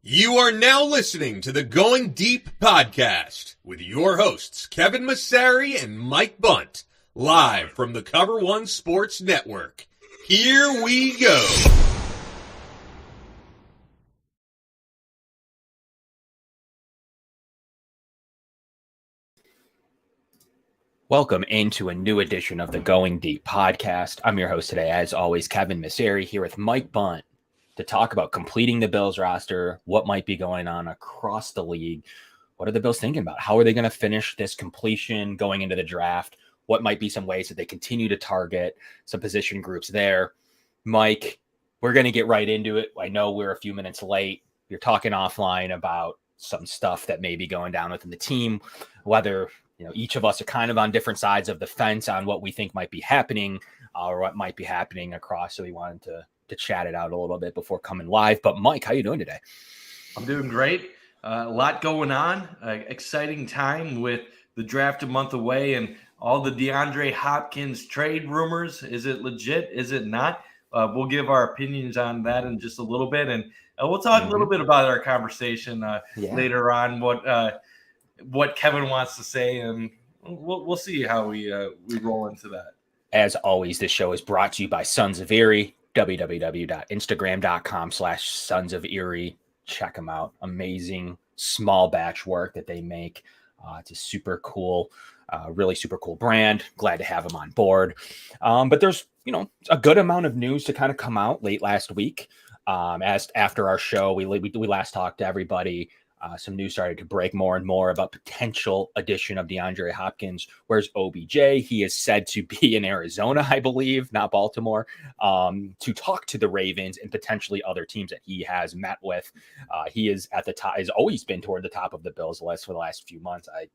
You are now listening to the Going Deep podcast with your hosts, Kevin Massari and Mike Bunt, live from the Cover One Sports Network. Here we go. Welcome into a new edition of the Going Deep podcast. I'm your host today, as always, Kevin Massari, here with Mike Bunt to talk about completing the Bills roster, what might be going on across the league. What are the Bills thinking about? How are they going to finish this completion going into the draft? What might be some ways that they continue to target some position groups there? Mike, we're going to get right into it. I know we're a few minutes late. You're talking offline about some stuff that may be going down within the team, whether each of us are kind of on different sides of the fence on what we think might be happening or what might be happening across. So we wanted to chat it out a little bit before coming live. But Mike, how you doing today? I'm doing great. A lot going on. Exciting time with the draft a month away and all the DeAndre Hopkins trade rumors. Is it legit? Is it not? We'll give our opinions on that in just a little bit. And we'll talk a little bit about our conversation later on, what Kevin wants to say. And we'll see how we roll into that. As always, this show is brought to you by Sons of Erie. www.instagram.com/Sons of Erie. Check them out. Amazing small batch work that they make. It's a super cool, really super cool brand. Glad to have them on board. But there's, a good amount of news to kind of come out late last week. As after our show, we last talked to everybody. Some news started to break more and more about potential addition of DeAndre Hopkins. Where's OBJ? He is said to be in Arizona, I believe, not Baltimore, to talk to the Ravens and potentially other teams that he has met with. He is at the top, has always been toward the top of the Bills list for the last few months. I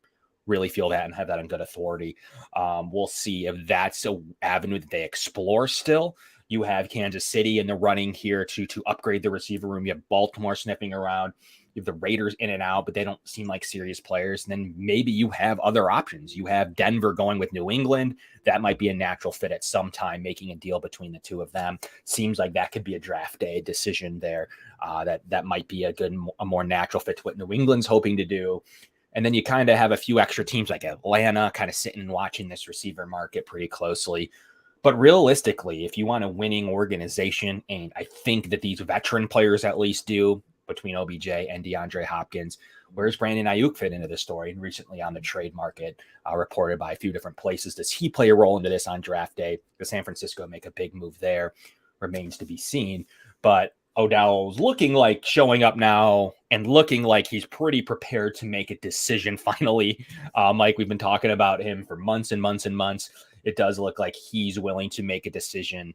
really feel that and have that on good authority. We'll see if that's an avenue that they explore still. You have Kansas City in the running here to upgrade the receiver room. You have Baltimore sniffing around. You have the Raiders in and out, but they don't seem like serious players. And then maybe you have other options. You have Denver going with New England. That might be a natural fit at some time, making a deal between the two of them. Seems like that could be a draft day decision there. That might be a more natural fit to what New England's hoping to do. And then you kind of have a few extra teams like Atlanta kind of sitting and watching this receiver market pretty closely. But realistically, if you want a winning organization, and I think that these veteran players at least do, between OBJ and DeAndre Hopkins, where's Brandon Ayuk fit into this story? And recently on the trade market, reported by a few different places. Does he play a role into this on draft day? Does San Francisco make a big move there? Remains to be seen. But Odell's looking like showing up now and looking like he's pretty prepared to make a decision finally. Mike, we've been talking about him for months and months and months. It does look like he's willing to make a decision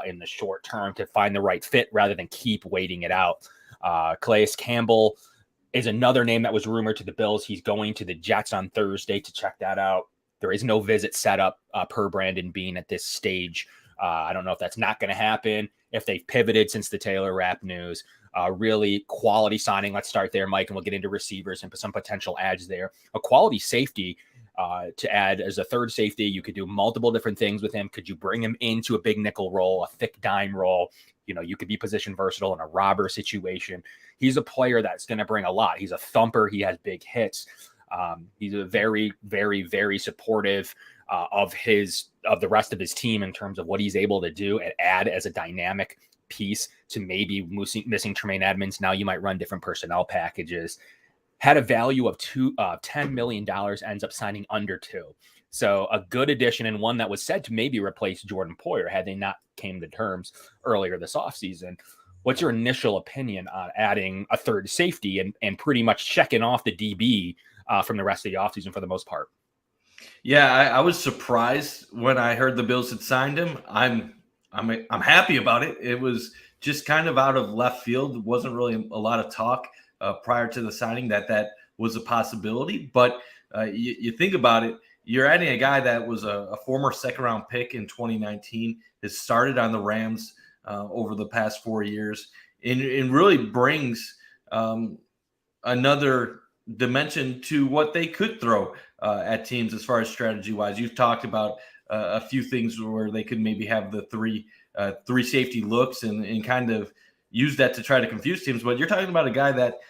in the short term to find the right fit rather than keep waiting it out. Calais Campbell is another name that was rumored to the Bills. He's going to the Jets on Thursday to check that out. There is no visit set up per Brandon Beane at this stage. I don't know if that's not going to happen, if they've pivoted since the Taylor Rapp news. Really quality signing. Let's start there, Mike, and we'll get into receivers and some potential adds there. A quality safety to add as a third safety. You could do multiple different things with him. Could you bring him into a big nickel role, a thick dime role? You could be position versatile in a robber situation. He's a player that's going to bring a lot. He's a thumper. He has big hits. He's a very, very, very supportive of the rest of his team in terms of what he's able to do and add as a dynamic piece to maybe missing Tremaine Edmonds. Now you might run different personnel packages. Had a value of $10 million, ends up signing under $2 million. So a good addition, and one that was said to maybe replace Jordan Poyer had they not came to terms earlier this offseason. What's your initial opinion on adding a third safety and pretty much checking off the DB from the rest of the offseason for the most part? Yeah, I was surprised when I heard the Bills had signed him. I'm happy about it. It was just kind of out of left field. It wasn't really a lot of talk prior to the signing that was a possibility. But you think about it, you're adding a guy that was a former second-round pick in 2019, has started on the Rams over the past 4 years, and really brings another dimension to what they could throw at teams as far as strategy-wise. You've talked about a few things where they could maybe have the three safety looks and kind of use that to try to confuse teams. But you're talking about a guy that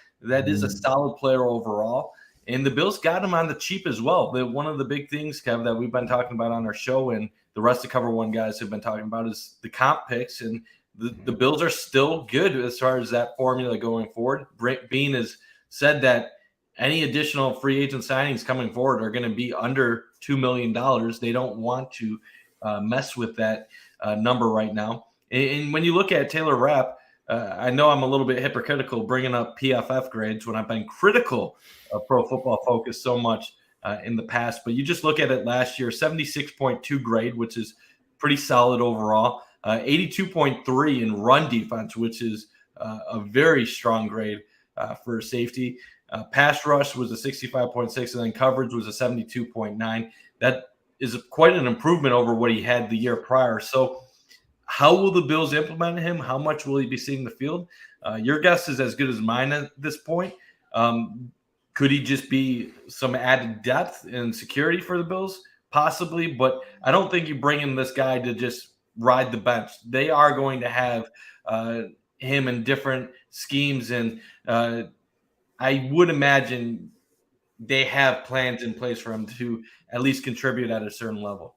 is a solid player overall. And the Bills got him on the cheap as well. One of the big things, Kev, that we've been talking about on our show and the rest of Cover One guys have been talking about is the comp picks. And the Bills are still good as far as that formula going forward. Bean has said that any additional free agent signings coming forward are going to be under $2 million. They don't want to mess with that number right now. And when you look at Taylor Rapp, I know I'm a little bit hypocritical bringing up PFF grades when I've been critical of Pro Football Focus so much in the past. But you just look at it last year, 76.2 grade, which is pretty solid overall. 82.3 in run defense, which is a very strong grade for safety. Pass rush was a 65.6, and then coverage was a 72.9. That is quite an improvement over what he had the year prior. So how will the Bills implement him? How much will he be seeing the field? Your guess is as good as mine at this point. Could he just be some added depth and security for the Bills? Possibly, but I don't think you bring in this guy to just ride the bench. They are going to have him in different schemes, and I would imagine they have plans in place for him to at least contribute at a certain level.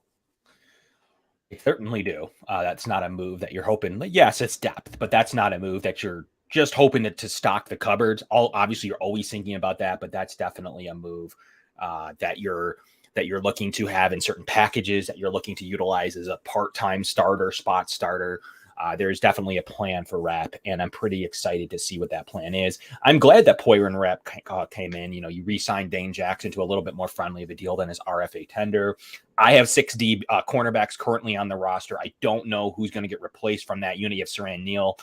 They certainly do. That's not a move that you're hoping. Yes, it's depth, but that's not a move that you're just hoping to stock the cupboards. Obviously, you're always thinking about that, but that's definitely a move that you're looking to have in certain packages, that you're looking to utilize as a part-time starter, spot starter. There's definitely a plan for Rapp, and I'm pretty excited to see what that plan is. I'm glad that Poyer and Rapp came in. You know, you re-signed Dane Jackson to a little bit more friendly of a deal than his RFA tender. I have 6 cornerbacks currently on the roster. I don't know who's going to get replaced from that unit. You have Saran Neal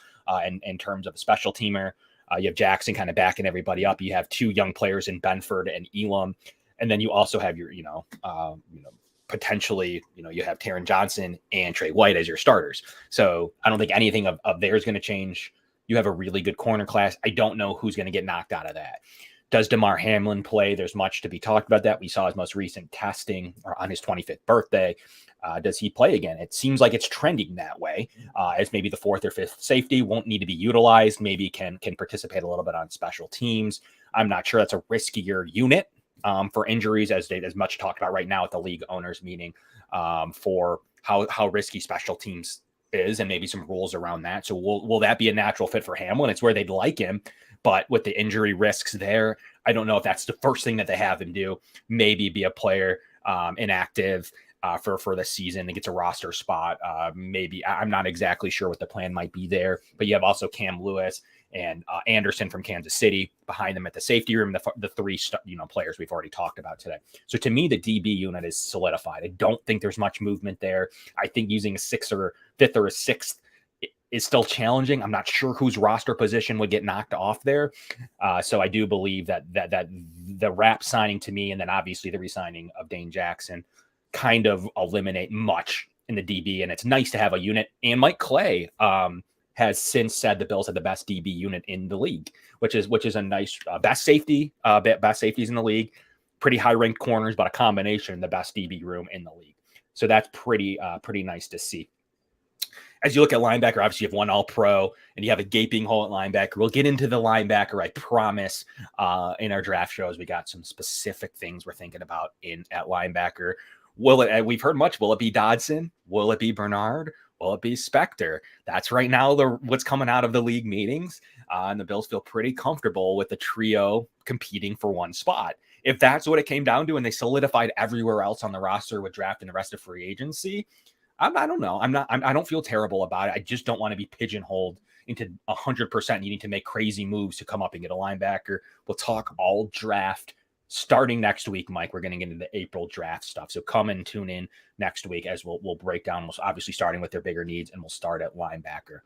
in terms of a special teamer. You have Jackson kind of backing everybody up. You have 2 young players in Benford and Elam. And then you also have your, potentially, you have Taron Johnson and Trey White as your starters. So I don't think anything of theirs is going to change. You have a really good corner class. I don't know who's going to get knocked out of that. Does DeMar Hamlin play? There's much to be talked about that. We saw his most recent testing on his 25th birthday. Does he play again? It seems like it's trending that way, as maybe the 4th or 5th safety won't need to be utilized. Maybe can participate a little bit on special teams. I'm not sure. That's a riskier unit for injuries, as much talked about right now at the league owners meeting, for how risky special teams is, and maybe some rules around that. So will that be a natural fit for Hamlin? It's where they'd like him, but with the injury risks there, I don't know if that's the first thing that they have him do. Maybe be a player inactive for the season and gets a roster spot. Maybe I'm not exactly sure what the plan might be there, but you have also Cam Lewis and Anderson from Kansas City behind them at the safety room, the 3 players we've already talked about today. So to me, the DB unit is solidified. I don't think there's much movement there. I think using a 6th or 5th or a 6th is still challenging. I'm not sure whose roster position would get knocked off there. So I do believe that the Rapp signing to me, and then obviously the re-signing of Dane Jackson, kind of eliminate much in the DB. And it's nice to have a unit. And Mike Clay has since said the Bills have the best DB unit in the league, which is a nice best safeties in the league, pretty high ranked corners, but a combination, the best DB room in the league. So that's pretty nice to see. As you look at linebacker, obviously you have 1 All-Pro and you have a gaping hole at linebacker. We'll get into the linebacker, I promise, in our draft shows. We got some specific things we're thinking about at linebacker. We've heard much. Will it be Dodson? Will it be Bernard? Will it be Spector? That's right now what's coming out of the league meetings. And the Bills feel pretty comfortable with the trio competing for 1 spot. If that's what it came down to and they solidified everywhere else on the roster with draft and the rest of free agency, I don't know. I don't feel terrible about it. I just don't want to be pigeonholed into 100% needing to make crazy moves to come up and get a linebacker. We'll talk all draft starting next week, Mike. We're going to get into the April draft stuff. So come and tune in next week as we'll break down, obviously starting with their bigger needs, and we'll start at linebacker.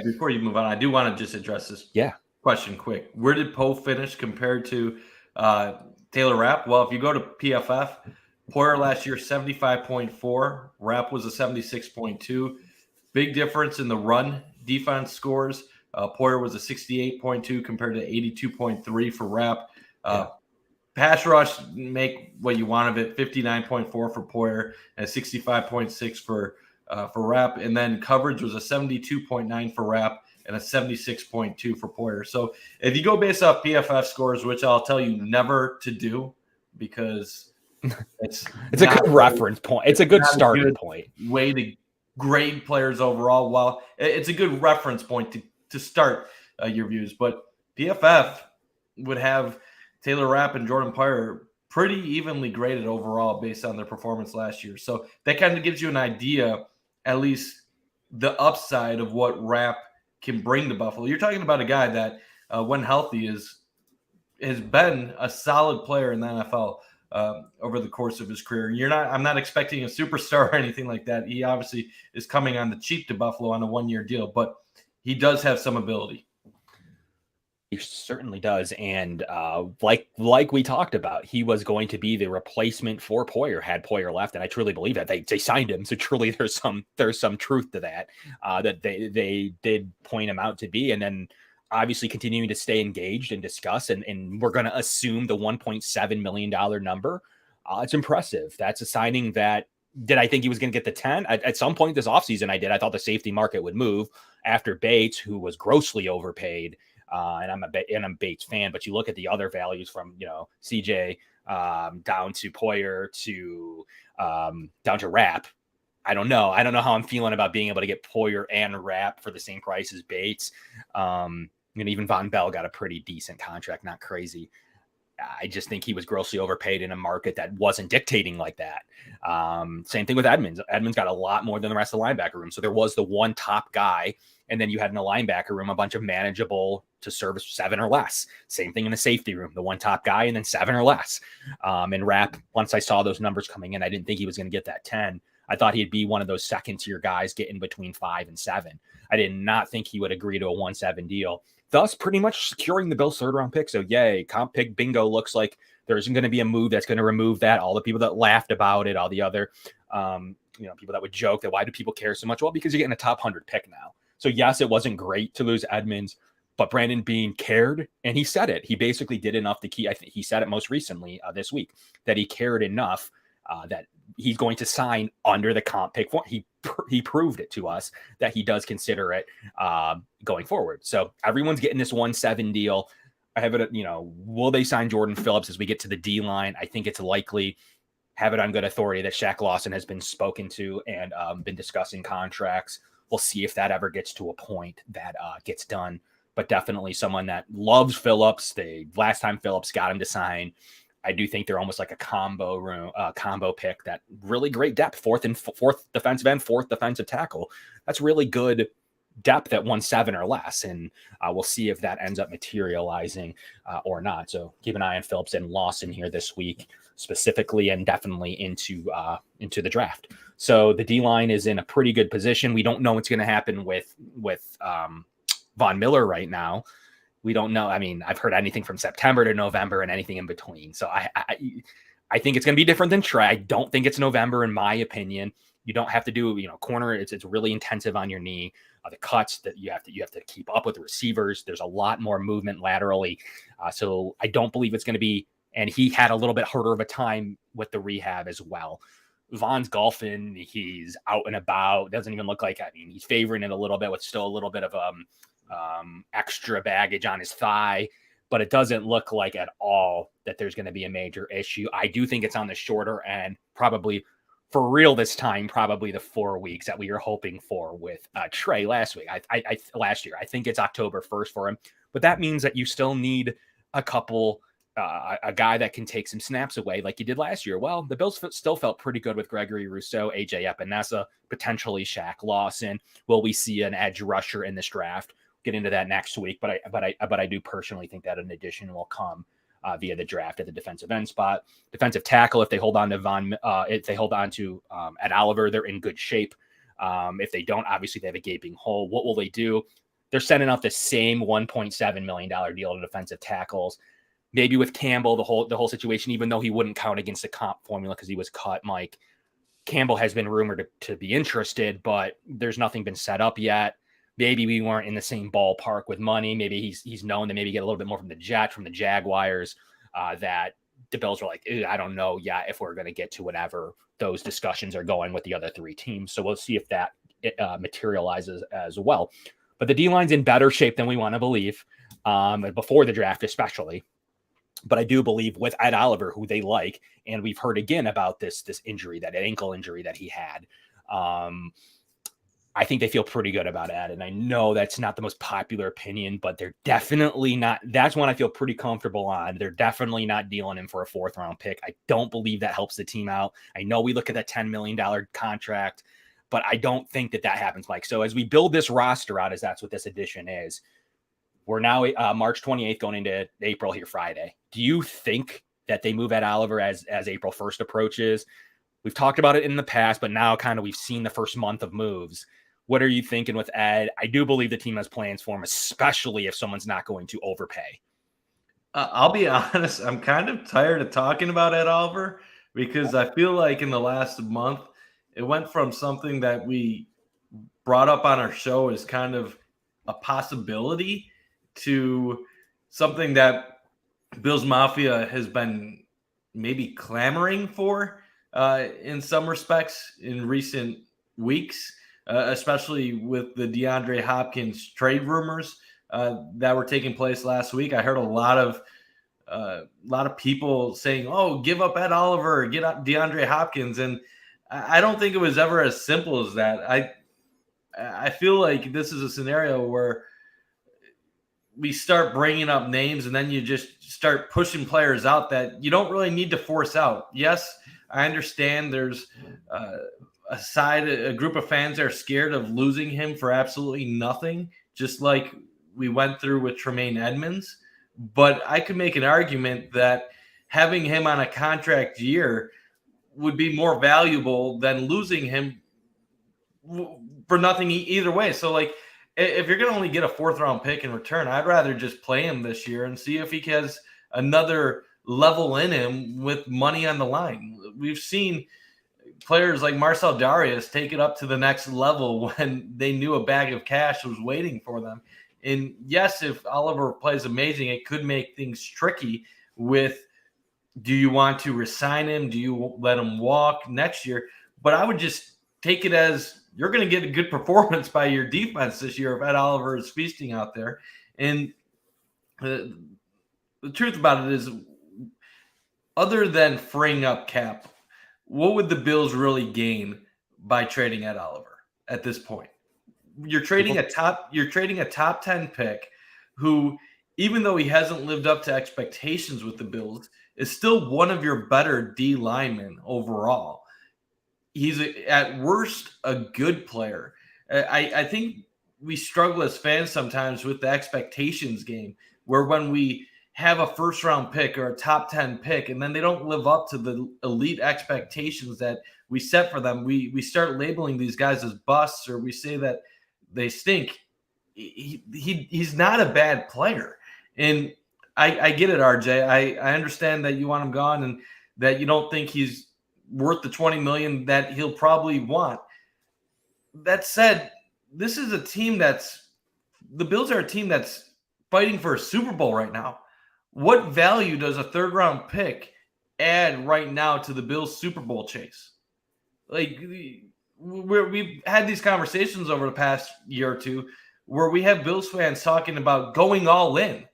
Before you move on, I do want to just address this question quick. Where did Poe finish compared to Taylor Rapp? Well, if you go to PFF, Poyer last year, 75.4. Rapp was a 76.2. Big difference in the run defense scores. Poyer was a 68.2 compared to 82.3 for Rapp. Pass rush, make what you want of it, 59.4 for Poyer and 65.6 for Rapp. And then coverage was a 72.9 for Rapp and a 76.2 for Poyer. So if you go based off PFF scores, which I'll tell you never to do because it's a good reference point. It's a good starting point. Way to grade players overall. Well, it's a good reference point to start your views. But PFF would have Taylor Rapp and Jordan Poyer pretty evenly graded overall based on their performance last year. So that kind of gives you an idea, at least the upside of what Rapp can bring to Buffalo. You're talking about a guy that, when healthy, has been a solid player in the NFL over the course of his career. I'm not expecting a superstar or anything like that. He obviously is coming on the cheap to Buffalo on a 1-year deal, but he does have some ability. He certainly does. And like we talked about, he was going to be the replacement for Poyer had Poyer left. And I truly believe that they signed him. So truly there's some truth to that, that they did point him out to be. And then obviously continuing to stay engaged and discuss. And we're going to assume the $1.7 million number. It's impressive. That's a signing that, did I think he was going to get the 10? At some point this offseason, I did. I thought the safety market would move after Bates, who was grossly overpaid. And I'm a Bates fan, but you look at the other values from, CJ down to Poyer to down to Rapp. I don't know how I'm feeling about being able to get Poyer and Rapp for the same price as Bates. Even Von Bell got a pretty decent contract, not crazy. I just think he was grossly overpaid in a market that wasn't dictating like that. Same thing with Edmonds. Edmonds got a lot more than the rest of the linebacker room. So there was the one top guy, and then you had in the linebacker room a bunch of manageable to service 7 or less. Same thing in the safety room, the one top guy and then 7 or less. And Rapp, once I saw those numbers coming in, I didn't think he was going to get that 10. I thought he'd be one of those second tier guys getting between 5 and 7. I did not think he would agree to a 1-7 deal, thus pretty much securing the Bills' 3rd round pick. So yay, comp pick bingo. Looks like there isn't going to be a move that's going to remove that. All the people that laughed about it, all the other people that would joke that why do people care so much? Well, because you're getting a top 100 pick now. So yes, it wasn't great to lose Edmonds, but Brandon Beane cared, and he said it. He basically did enough to keep. I think he said it most recently this week that he cared enough that he's going to sign under the comp pick form. He proved it to us that he does consider it going forward. So everyone's getting this 1-7 deal. I have it. Will they sign Jordan Phillips as we get to the D line? I think it's likely. Have it on good authority that Shaq Lawson has been spoken to and been discussing contracts. We'll see if that ever gets to a point that gets done. But definitely someone that loves Phillips. Last time Phillips got him to sign, I do think they're almost like a combo pick. That really great depth, fourth defensive end, 4th defensive tackle. That's really good depth at 1-7 or less, and we'll see if that ends up materializing or not. So keep an eye on Phillips and Lawson here this week specifically, and definitely into the draft. So the D line is in a pretty good position. We don't know what's going to happen with Von Miller right now. We don't know. I mean, I've heard anything from September to November and anything in between. So I think it's going to be different than Trey. I don't think it's November, in my opinion. You don't have to do, corner. It's really intensive on your knee. The cuts that you have to keep up with the receivers. There's a lot more movement laterally. So I don't believe it's going to be, and he had a little bit harder of a time with the rehab as well. Von's golfing. He's out and about. Doesn't even look like, he's favoring it a little bit with still a little bit of extra baggage on his thigh, but it doesn't look like at all that there's going to be a major issue. I do think it's on the shorter end, probably for real this time, probably the 4 weeks that we were hoping for with Trey last week. Last year, I think it's October 1st for him, but that means that you still need a couple, a guy that can take some snaps away like you did last year. Well, the Bills still felt pretty good with Gregory Rousseau, AJ Epinesa, potentially Shaq Lawson. Will we see an edge rusher in this draft? Get into that next week, but I do personally think that an addition will come via the draft at the defensive end spot. Defensive tackle, if they hold on to Ed Oliver, they're in good shape. If they don't, obviously they have a gaping hole. What will they do? They're sending out the same $1.7 million deal to defensive tackles. Maybe with Campbell, the whole situation, even though he wouldn't count against the comp formula because he was cut, Mike. Campbell has been rumored to be interested, but there's nothing been set up yet. Maybe we weren't in the same ballpark with money. Maybe he's known to maybe get a little bit more from the Jets, from the Jaguars, that the Bills were like, I don't know yet if we're going to get to whatever those discussions are going with the other 3 teams. So we'll see if that materializes as well. But the D-line's in better shape than we want to believe, before the draft especially. But I do believe with Ed Oliver, who they like, and we've heard again about this injury, that ankle injury that he had, I think they feel pretty good about Ed. And I know that's not the most popular opinion, but they're definitely not. That's one I feel pretty comfortable on. They're definitely not dealing him for a 4th-round pick. I don't believe that helps the team out. I know we look at that $10 million contract, but I don't think that happens, Mike. So as we build this roster out, as that's what this edition is, we're now March 28th going into April here Friday. Do you think that they move Ed Oliver as April 1st approaches? We've talked about it in the past, but now kind of we've seen the first month of moves. What are you thinking with Ed? I do believe the team has plans for him, especially if someone's not going to overpay. I'll be honest, I'm kind of tired of talking about Ed Oliver because I feel like in the last month, it went from something that we brought up on our show as kind of a possibility to something that Bills Mafia has been maybe clamoring for in some respects in recent weeks, especially with the DeAndre Hopkins trade rumors that were taking place last week. I heard a lot of people saying, "Oh, give up Ed Oliver, get up DeAndre Hopkins," and I don't think it was ever as simple as that. I feel like this is a scenario where we start bringing up names and then you just start pushing players out that you don't really need to force out. Yes, I understand there's a group of fans that are scared of losing him for absolutely nothing, just like we went through with Tremaine Edmonds. But I could make an argument that having him on a contract year would be more valuable than losing him for nothing either way. So, like, if you're going to only get a 4th-round pick in return, I'd rather just play him this year and see if he has another level in him with money on the line. We've seen players like Marcel Darius take it up to the next level when they knew a bag of cash was waiting for them. And yes, if Oliver plays amazing, it could make things tricky with, do you want to resign him? Do you let him walk next year? But I would just take it as you're going to get a good performance by your defense this year if Ed Oliver is feasting out there. And the truth about it is, other than freeing up cap, what would the Bills really gain by trading Ed Oliver at this point? You're trading a top 10 pick who, even though he hasn't lived up to expectations with the Bills, is still one of your better D linemen overall. He's at worst a good player. I think we struggle as fans sometimes with the expectations game, where when we have a 1st-round pick or a top 10 pick, and then they don't live up to the elite expectations that we set for them, we start labeling these guys as busts, or we say that they stink. He's not a bad player. And I get it, RJ. I understand that you want him gone and that you don't think he's worth the $20 million that he'll probably want. That said, this is a team the Bills are a team that's fighting for a Super Bowl right now. What value does a 3rd-round pick add right now to the Bills' Super Bowl chase? Like, we've had these conversations over the past year or two where we have Bills fans talking about going all in.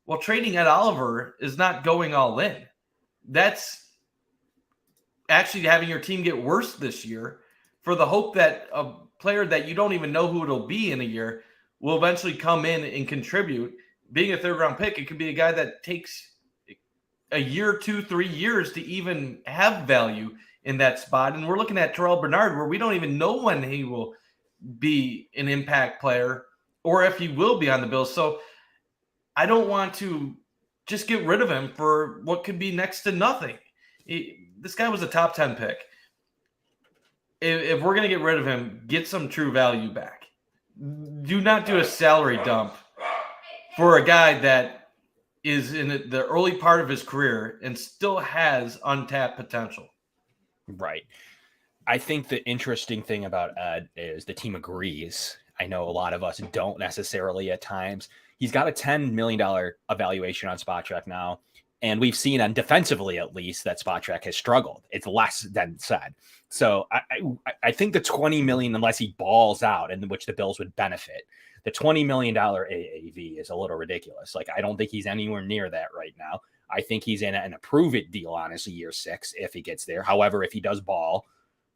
Well, trading Ed Oliver is not going all in. That's actually having your team get worse this year for the hope that a player that you don't even know who it'll be in a year will eventually come in and contribute. Being a 3rd-round pick, it could be a guy that takes a year, 2, 3 years to even have value in that spot. And we're looking at Terrell Bernard, where we don't even know when he will be an impact player or if he will be on the Bills. So I don't want to just get rid of him for what could be next to nothing. This guy was a top 10 pick. If we're going to get rid of him, get some true value back. Do not do a salary dump for a guy that is in the early part of his career and still has untapped potential. Right. I think the interesting thing about Ed is the team agrees. I know a lot of us don't necessarily at times. He's got a $10 million evaluation on Spot Check now. And we've seen on defensively, at least, that Spotrac has struggled. It's less than said. So I think the $20 million, unless he balls out, in which the Bills would benefit, the $20 million AAV is a little ridiculous. Like, I don't think he's anywhere near that right now. I think he's in an approve it deal, honestly, year 6, if he gets there. However, if he does ball,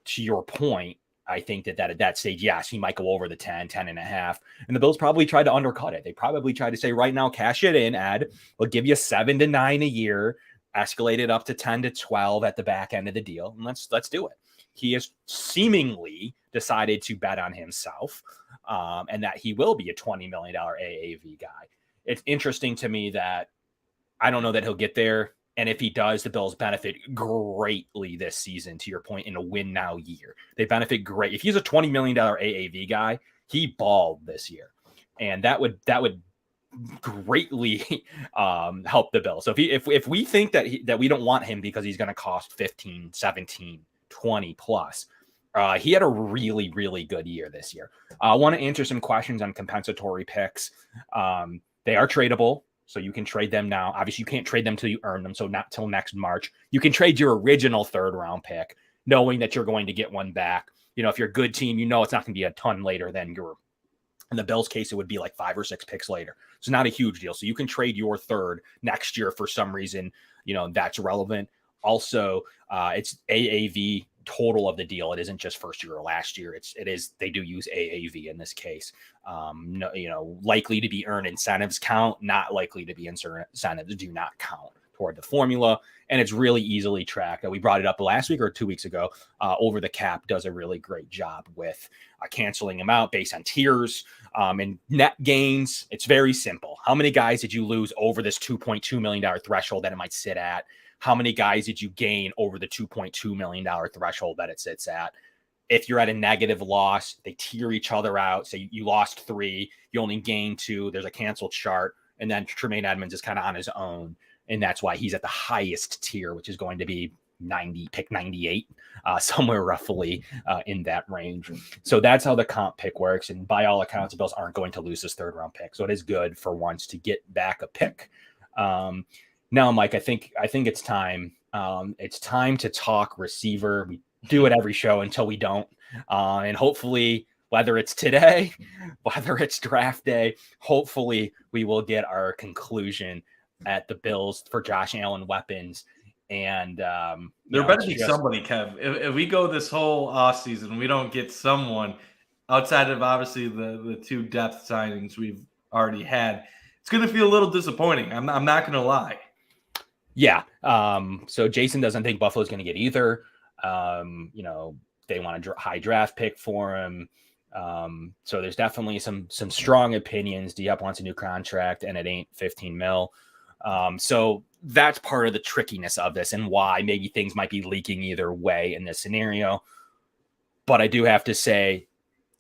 to your point, I think that at that stage, yes, he might go over the 10 and a half. And the Bills probably tried to undercut it. They probably tried to say, right now, cash it in, Ed. We'll give you 7 to 9 a year, escalate it up to 10 to 12 at the back end of the deal. And let's do it. He has seemingly decided to bet on himself, and that he will be a $20 million AAV guy. It's interesting to me that I don't know that he'll get there. And if he does, the Bills benefit greatly this season, to your point, in a win now year. They benefit great. If he's a $20 million AAV guy, he balled this year. And that would greatly help the Bills. So if we think that we don't want him because he's going to cost 15, 17, 20 plus, he had a really, really good year this year. I want to answer some questions on compensatory picks. They are tradable. So you can trade them now. Obviously, you can't trade them till you earn them. So not till next March. You can trade your original 3rd round pick, knowing that you're going to get one back. You know, if you're a good team, you know it's not going to be a ton later than your. In the Bills' case, it would be like 5 or 6 picks later. So not a huge deal. So you can trade your 3rd next year for some reason. You know, that's relevant. Also, it's AAV total of the deal. It isn't just first year or last year. They do use AAV in this case. No, likely to be earned incentives count, not likely to be incentives do not count toward the formula. And it's really easily tracked. We brought it up last week or 2 weeks ago. Over the Cap does a really great job with canceling them out based on tiers and net gains. It's very simple. How many guys did you lose over this $2.2 million threshold that it might sit at? How many guys did you gain over the $2.2 million threshold that it sits at? If you're at a negative loss, they tier each other out. So you lost 3, you only gained 2. There's a canceled chart. And then Tremaine Edmonds is kind of on his own. And that's why he's at the highest tier, which is going to be pick 98, somewhere roughly in that range. So that's how the comp pick works. And by all accounts, the Bills aren't going to lose this 3rd round pick. So it is good for once to get back a pick. Now, Mike, I think it's time. It's time to talk receiver. We do it every show until we don't. And hopefully, whether it's today, whether it's draft day, hopefully we will get our conclusion at the Bills for Josh Allen weapons. And there better be somebody, Kev. If we go this whole offseason, we don't get someone outside of obviously the 2 depth signings we've already had, it's going to feel a little disappointing. I'm not going to lie. Yeah. So Jason doesn't think Buffalo's going to get either. They want a high draft pick for him. So there's definitely some strong opinions. Diep wants a new contract and it ain't 15 mil. So that's part of the trickiness of this and why maybe things might be leaking either way in this scenario. But I do have to say,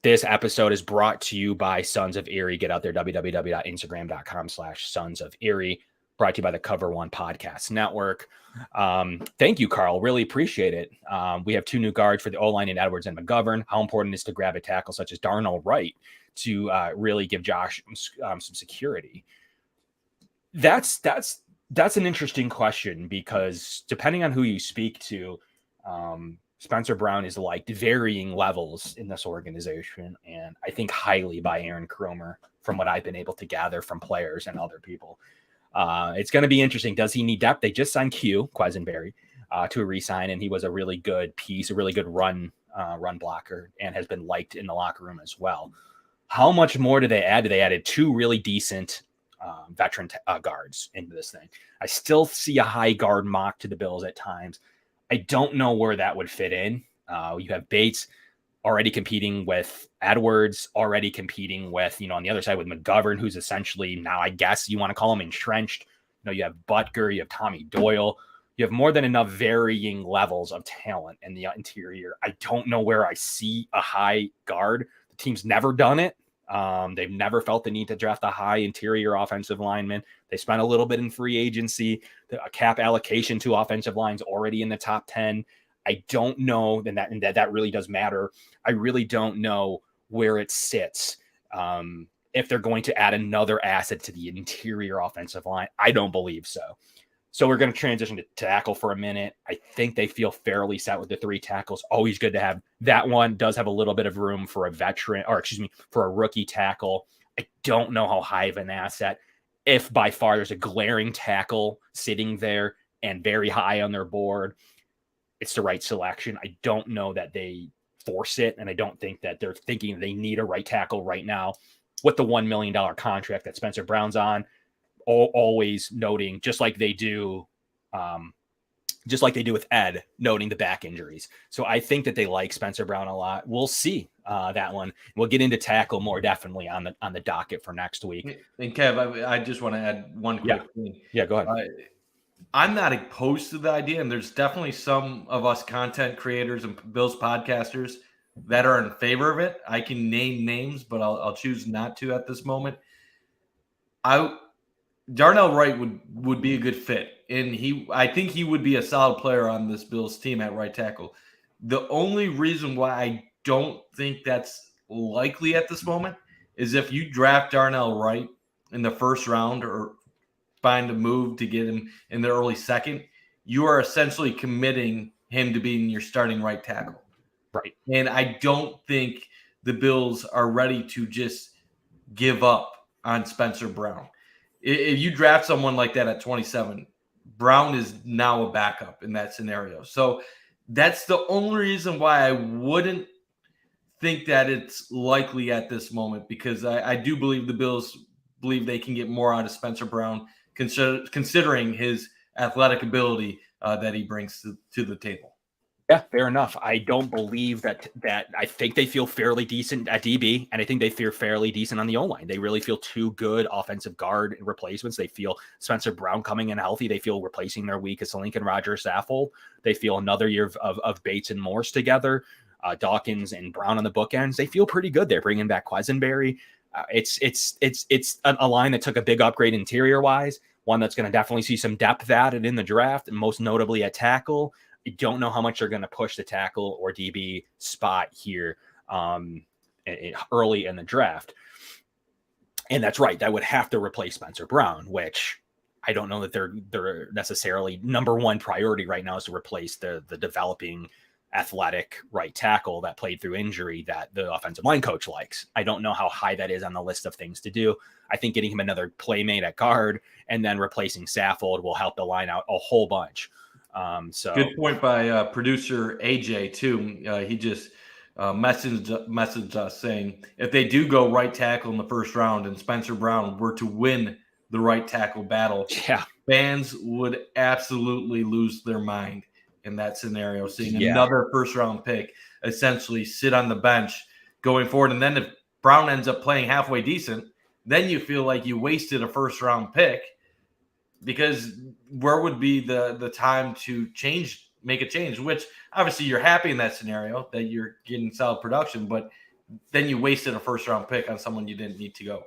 this episode is brought to you by Sons of Erie. Get out there, www.instagram.com/Sons of Erie. Brought to you by the Cover One Podcast Network. Thank you, Carl. Really appreciate it. We have 2 new guards for the O-line in Edwards and McGovern. How important is to grab a tackle such as Darnell Wright to really give Josh some security? That's an interesting question because depending on who you speak to, Spencer Brown is liked varying levels in this organization, and I think highly by Aaron Kromer from what I've been able to gather from players and other people. It's going to be interesting. Does he need depth? They just signed Quisenberry to re-sign, and he was a really good piece, a really good run blocker, and has been liked in the locker room as well. How much more do they add? They added 2 really decent veteran guards into this thing. I still see a high guard mock to the Bills at times. I don't know where that would fit in. You have Bates already competing with Edwards, already competing with, on the other side with McGovern, who's essentially now, I guess you want to call him entrenched. You have Butker, you have Tommy Doyle. You have more than enough varying levels of talent in the interior. I don't know where I see a high guard. The team's never done it. They've never felt the need to draft a high interior offensive lineman. They spent a little bit in free agency. A cap allocation to offensive lines already in the top 10. I don't know, and that really does matter. I really don't know where it sits. If they're going to add another asset to the interior offensive line, I don't believe so. So we're going to transition to tackle for a minute. I think they feel fairly set with the 3 tackles. Always good to have. That one does have a little bit of room for a veteran, or excuse me, for a rookie tackle. I don't know how high of an asset. If by far there's a glaring tackle sitting there and very high on their board, it's the right selection. I don't know that they force it, and I don't think that they're thinking they need a right tackle right now with the $1 million contract that Spencer Brown's on. Always noting, just like they do with Ed, noting the back injuries. So I think that they like Spencer Brown a lot. We'll see that one. We'll get into tackle more definitely on the docket for next week. And Kev, I just want to add one quick thing. Yeah, go ahead. I'm not opposed to the idea, and there's definitely some of us content creators and Bills podcasters that are in favor of it. I can name names, but I'll choose not to at this moment. Darnell Wright would be a good fit, and I think he would be a solid player on this Bills team at right tackle. The only reason why I don't think that's likely at this moment is if you draft Darnell Wright in the first round or find a move to get him in the early second, you are essentially committing him to being your starting right tackle. Right. And I don't think the Bills are ready to just give up on Spencer Brown. If you draft someone like that at 27, Brown is now a backup in that scenario. So that's the only reason why I wouldn't think that it's likely at this moment, because I do believe the Bills believe they can get more out of Spencer Brown, considering his athletic ability that he brings to the table. Yeah, fair enough. I don't believe that I think they feel fairly decent at DB, and I think they feel fairly decent on the O-line. They really feel 2 good offensive guard replacements. They feel Spencer Brown coming in healthy. They feel replacing their weakest link in Roger Saffold. They feel another year of Bates and Morse together, Dawkins and Brown on the bookends. They feel pretty good. They're bringing back Quisenberry. It's a line that took a big upgrade interior-wise, one that's going to definitely see some depth added in the draft, and most notably at tackle. I don't know how much they're going to push the tackle or DB spot here early in the draft. And that's right. That would have to replace Spencer Brown, which I don't know that they're necessarily number one priority right now is to replace the developing athletic right tackle that played through injury that the offensive line coach likes. I don't know how high that is on the list of things to do. I think getting him another playmate at guard and then replacing Saffold will help the line out a whole bunch. So good point by producer AJ too. He just messaged us saying if they do go right tackle in the first round and Spencer Brown were to win the right tackle battle, fans would absolutely lose their mind in that scenario, seeing another first round pick essentially sit on the bench going forward. And then if Brown ends up playing halfway decent, then you feel like you wasted a first round pick, because where would be the time to make a change, which obviously you're happy in that scenario that you're getting solid production, but then you wasted a first round pick on someone you didn't need to go.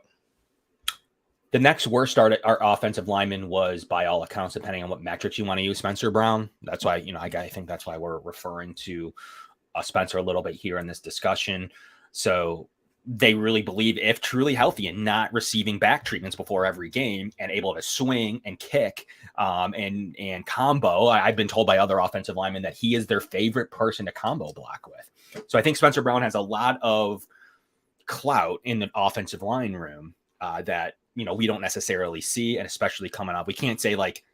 The next worst start at our offensive lineman was, by all accounts, depending on what metrics you want to use, Spencer Brown. That's why, I think that's why we're referring to Spencer a little bit here in this discussion. So they really believe, if truly healthy and not receiving back treatments before every game and able to swing and kick and combo, I've been told by other offensive linemen that he is their favorite person to combo block with. So I think Spencer Brown has a lot of clout in the offensive line room that, we don't necessarily see, and especially coming up. We can't say like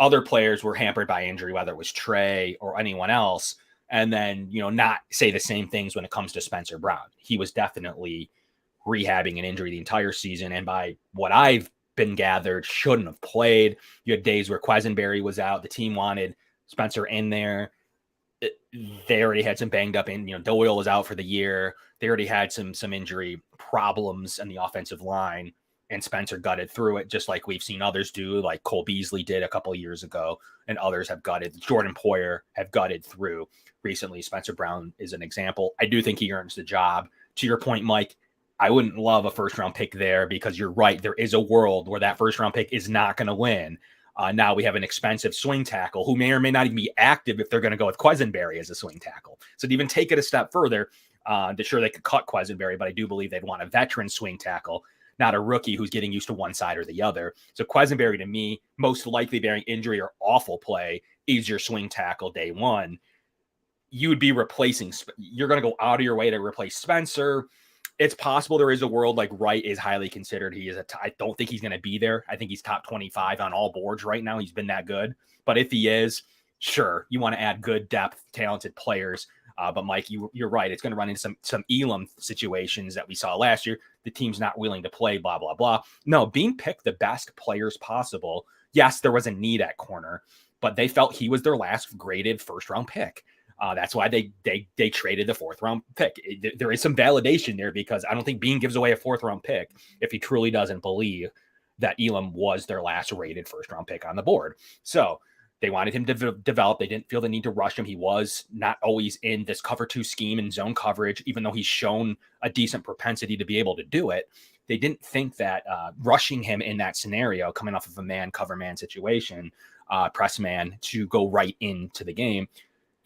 other players were hampered by injury, whether it was Trey or anyone else, and then, not say the same things when it comes to Spencer Brown. He was definitely rehabbing an injury the entire season, and by what I've been gathered, shouldn't have played. You had days where Quisenberry was out. The team wanted Spencer in there. They already had some banged up in, Doyle was out for the year. They already had some injury problems in the offensive line, and Spencer gutted through it, just like we've seen others do, like Cole Beasley did a couple of years ago, and others have gutted. Jordan Poyer have gutted through recently. Spencer Brown is an example. I do think he earns the job. To your point, Mike, I wouldn't love a first-round pick there, because you're right. There is a world where that first-round pick is not going to win. Now we have an expensive swing tackle who may or may not even be active if they're going to go with Quisenberry as a swing tackle. So to even take it a step further, sure, they could cut Quisenberry, but I do believe they'd want a veteran swing tackle not a rookie who's getting used to one side or the other. So Quisenberry, to me, most likely bearing injury or awful play, is your swing tackle day one. You would be replacing, you're going to go out of your way to replace Spencer. It's possible there is a world like Wright is highly considered. I don't think he's going to be there. I think he's top 25 on all boards right now. He's been that good. But if he is, sure, you want to add good depth, talented players. But Mike, you're right. It's going to run into some Elam situations that we saw last year. The team's not willing to play, blah, blah, blah. No, Bean picked the best players possible. Yes, there was a need at corner, but they felt he was their last graded first-round pick. That's why they traded the 4th-round pick. There is some validation there because I don't think Bean gives away a 4th-round pick if he truly doesn't believe that Elam was their last rated first-round pick on the board. So they wanted him to develop. They didn't feel the need to rush him. He was not always in this cover 2 scheme and zone coverage, even though he's shown a decent propensity to be able to do it. They didn't think that rushing him in that scenario, coming off of a man cover man situation, press man, to go right into the game.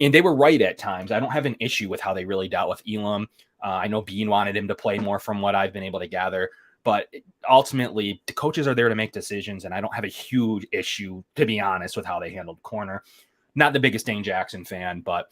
And they were right at times. I don't have an issue with how they really dealt with Elam. I know Bean wanted him to play more from what I've been able to gather. But ultimately, the coaches are there to make decisions, and I don't have a huge issue, to be honest, with how they handled corner. Not the biggest Dane Jackson fan, but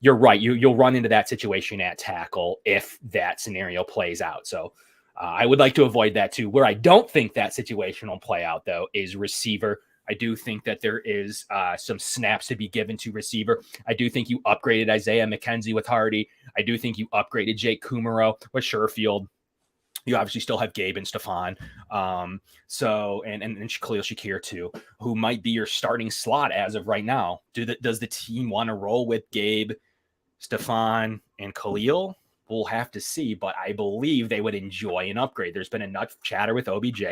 you're right. You'll run into that situation at tackle if that scenario plays out. So I would like to avoid that too. Where I don't think that situation will play out, though, is receiver. I do think that there is some snaps to be given to receiver. I do think you upgraded Isaiah McKenzie with Hardy. I do think you upgraded Jake Kumaro with Sherfield. You obviously still have Gabe and Stefan. So and Khalil Shakir too, who might be your starting slot as of right now. Does the team want to roll with Gabe, Stefan, and Khalil? We'll have to see, but I believe they would enjoy an upgrade. There's been enough chatter with OBJ,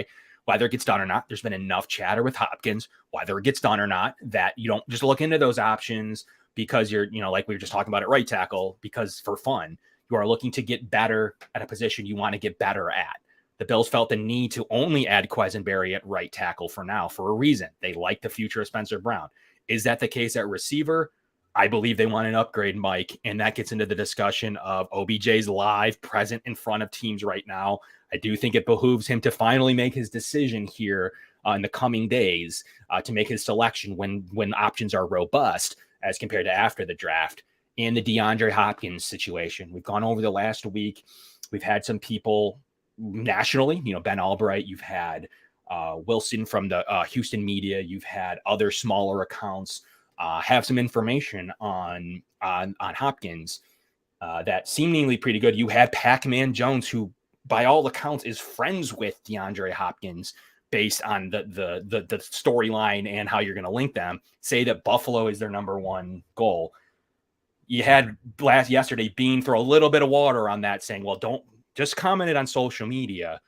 whether it gets done or not. There's been enough chatter with Hopkins, whether it gets done or not, that you don't just look into those options because you're, like we were just talking about at right tackle, because for fun. You are looking to get better at a position you want to get better at. The Bills felt the need to only add Quisenberry at right tackle for now for a reason. They like the future of Spencer Brown. Is that the case at receiver? I believe they want an upgrade, Mike, and that gets into the discussion of OBJ's live present in front of teams right now. I do think it behooves him to finally make his decision here in the coming days to make his selection when options are robust as compared to after the draft. In the DeAndre Hopkins situation, we've gone over the last week. We've had some people nationally, Ben Albright. You've had Wilson from the Houston media. You've had other smaller accounts have some information on Hopkins that seemingly pretty good. You had Pac-Man Jones, who by all accounts is friends with DeAndre Hopkins, based on the storyline and how you're going to link them, say that Buffalo is their number one goal. You had yesterday Bean throw a little bit of water on that, saying, well, don't just comment it on social media.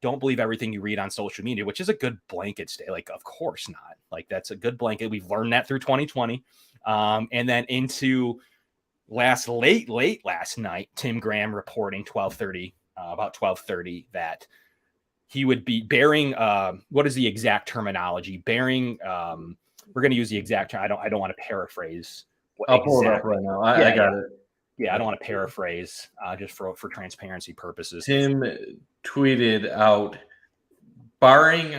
Don't believe everything you read on social media, which is a good blanket stay. Like, of course not. Like, that's a good blanket. We've learned that through 2020. And then into late last night, Tim Graham reporting about 12:30 that he would be bearing, what is the exact terminology? Bearing, we're going to use the exact term. I don't want to paraphrase. I'll pull it up right now. I got it. Yeah, I don't want to paraphrase just for transparency purposes. Tim tweeted out, bearing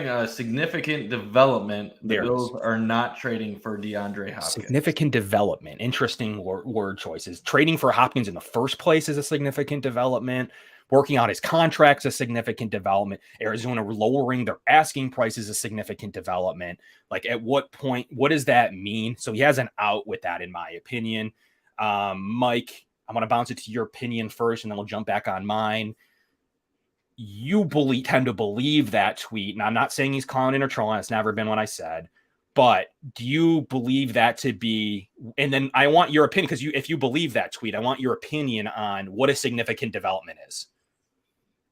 a significant development, the Bills are not trading for DeAndre Hopkins. Significant development. Interesting word choices. Trading for Hopkins in the first place is a significant development. Working out his contract's a significant development. Arizona lowering their asking price is a significant development. Like, at what point, what does that mean? So he has an out with that, in my opinion. Mike, I'm going to bounce it to your opinion first, and then we'll jump back on mine. You tend to believe that tweet. And I'm not saying he's calling in or trolling. It's never been what I said. But do you believe that to be, and then I want your opinion, because if you believe that tweet, I want your opinion on what a significant development is.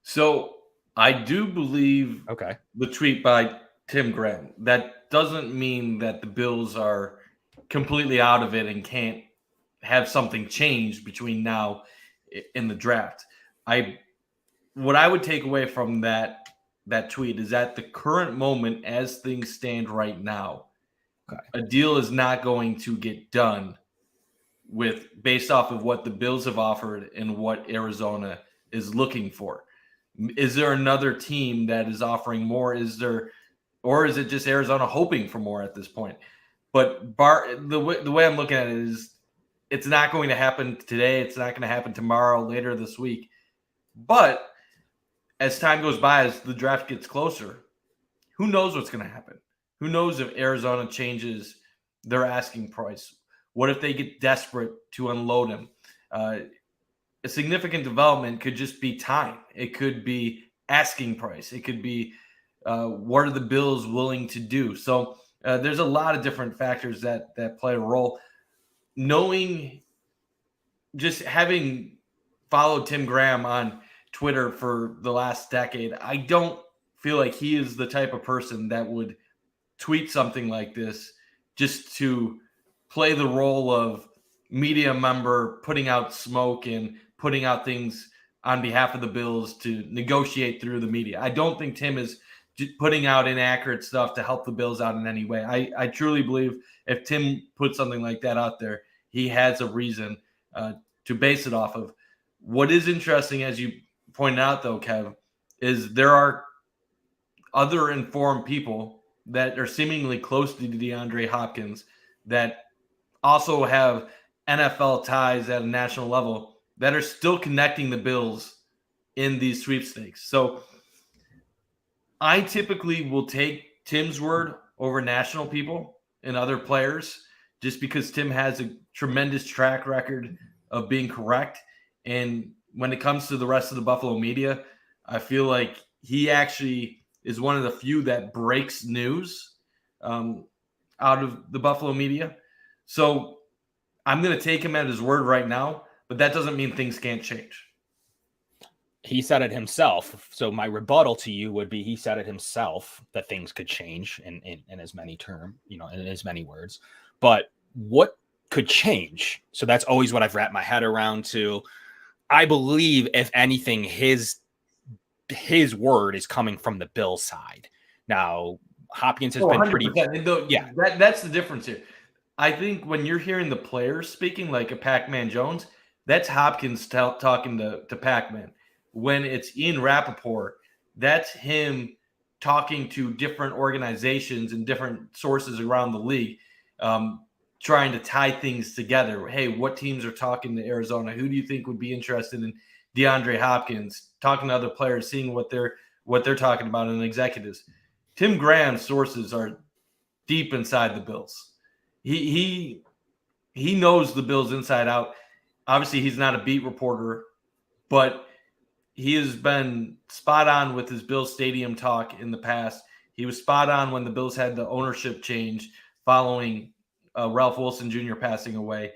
So I do believe the tweet by Tim Graham. That doesn't mean that the Bills are completely out of it and can't have something change between now and the draft. What I would take away from that tweet is at the current moment, as things stand right now, a deal is not going to get done based off of what the Bills have offered and what Arizona is looking for. Is there another team that is offering more? Or is it just Arizona hoping for more at this point? But the way I'm looking at it is it's not going to happen today. It's not going to happen tomorrow, later this week. But as time goes by, as the draft gets closer, who knows what's going to happen? Who knows if Arizona changes their asking price? What if they get desperate to unload him? A significant development could just be time. It could be asking price. It could be what are the Bills willing to do? So there's a lot of different factors that play a role. Knowing, just having followed Tim Graham on Twitter for the last decade, I don't feel like he is the type of person that would tweet something like this just to play the role of media member, putting out smoke and putting out things on behalf of the Bills to negotiate through the media. I don't think Tim is putting out inaccurate stuff to help the Bills out in any way. I truly believe if Tim put something like that out there, he has a reason to base it off of. What is interesting, as you pointed out, though, Kev, is there are other informed people that are seemingly close to DeAndre Hopkins that also have NFL ties at a national level that are still connecting the Bills in these sweepstakes. So I typically will take Tim's word over national people and other players just because Tim has a tremendous track record of being correct. And when it comes to the rest of the Buffalo media, I feel like he actually is one of the few that breaks news out of the Buffalo media. So I'm going to take him at his word right now, but that doesn't mean things can't change. He said it himself. So my rebuttal to you would be he said it himself that things could change in as many terms, in as many words. But what could change? So that's always what I've wrapped my head around to. I believe, if anything, his word is coming from the Bill side. Now, Hopkins has been pretty. Yeah, that's the difference here. I think when you're hearing the players speaking like a Pac-Man Jones, that's Hopkins talking to Pac-Man. When it's Ian Rappaport, that's him talking to different organizations and different sources around the league, trying to tie things together. Hey, what teams are talking to Arizona? Who do you think would be interested in DeAndre Hopkins? Talking to other players, seeing what they're talking about, and executives. Tim Graham's sources are deep inside the Bills. He knows the Bills inside out. Obviously, he's not a beat reporter, but he has been spot on with his Bills Stadium talk in the past. He was spot on when the Bills had the ownership change following Ralph Wilson Jr. passing away.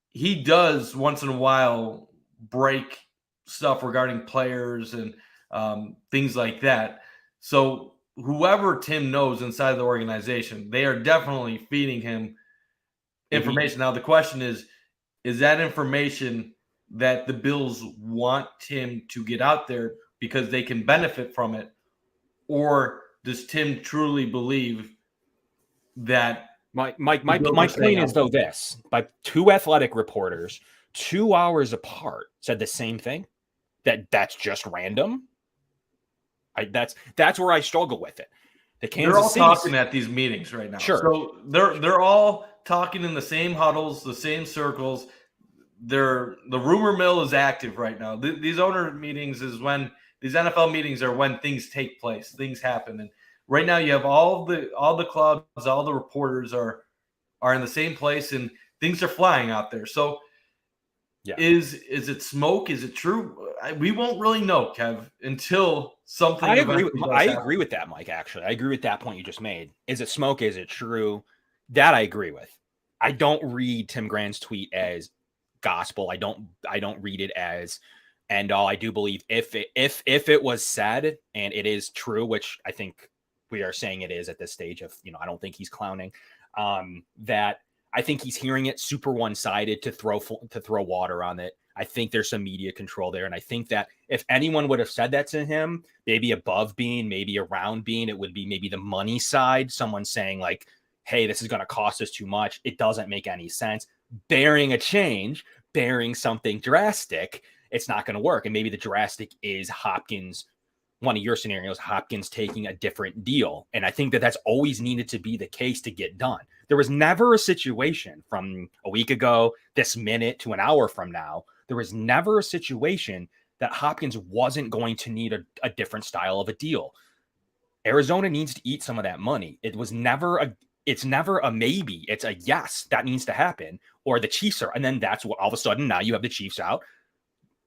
He does once in a while break stuff regarding players and things like that. So whoever Tim knows inside the organization, they are definitely feeding him information. Mm-hmm. Now, the question is that information that the Bills want Tim to get out there because they can benefit from it? Or does Tim truly believe that my point is, though, this, by two athletic reporters 2 hours apart said the same thing, that's just random? That's where I struggle with it. They're all talking at these meetings right now. Sure. So they're all talking in the same huddles, the same circles. The rumor mill is active right now. These owner meetings is when these NFL meetings are when things take place, things happen. And right now you have all the clubs, all the reporters are in the same place, and things are flying out there. So yeah. Is it smoke? Is it true? We won't really know, Kev, until something. I agree with that, Mike. Actually, I agree with that point you just made. Is it smoke? Is it true? That I agree with. I don't read Tim Graham's tweet as gospel. I don't read it as end all. I do believe if it was said and it is true, which I think we are saying it is at this stage of, I don't think he's clowning, that I think he's hearing it super one-sided to throw water on it. I think there's some media control there. And I think that if anyone would have said that to him, maybe above Bean, maybe around Bean, it would be maybe the money side. Someone saying like, hey, this is going to cost us too much. It doesn't make any sense. Bearing a change, bearing something drastic, it's not going to work. And maybe the drastic is Hopkins, one of your scenarios, Hopkins taking a different deal. And I think that that's always needed to be the case to get done. There was never a situation from a week ago, this minute to an hour from now, there was never a situation that Hopkins wasn't going to need a different style of a deal. Arizona needs to eat some of that money. It's never a maybe. It's a yes, that needs to happen. Or the Chiefs are, and then that's what all of a sudden now you have the Chiefs out.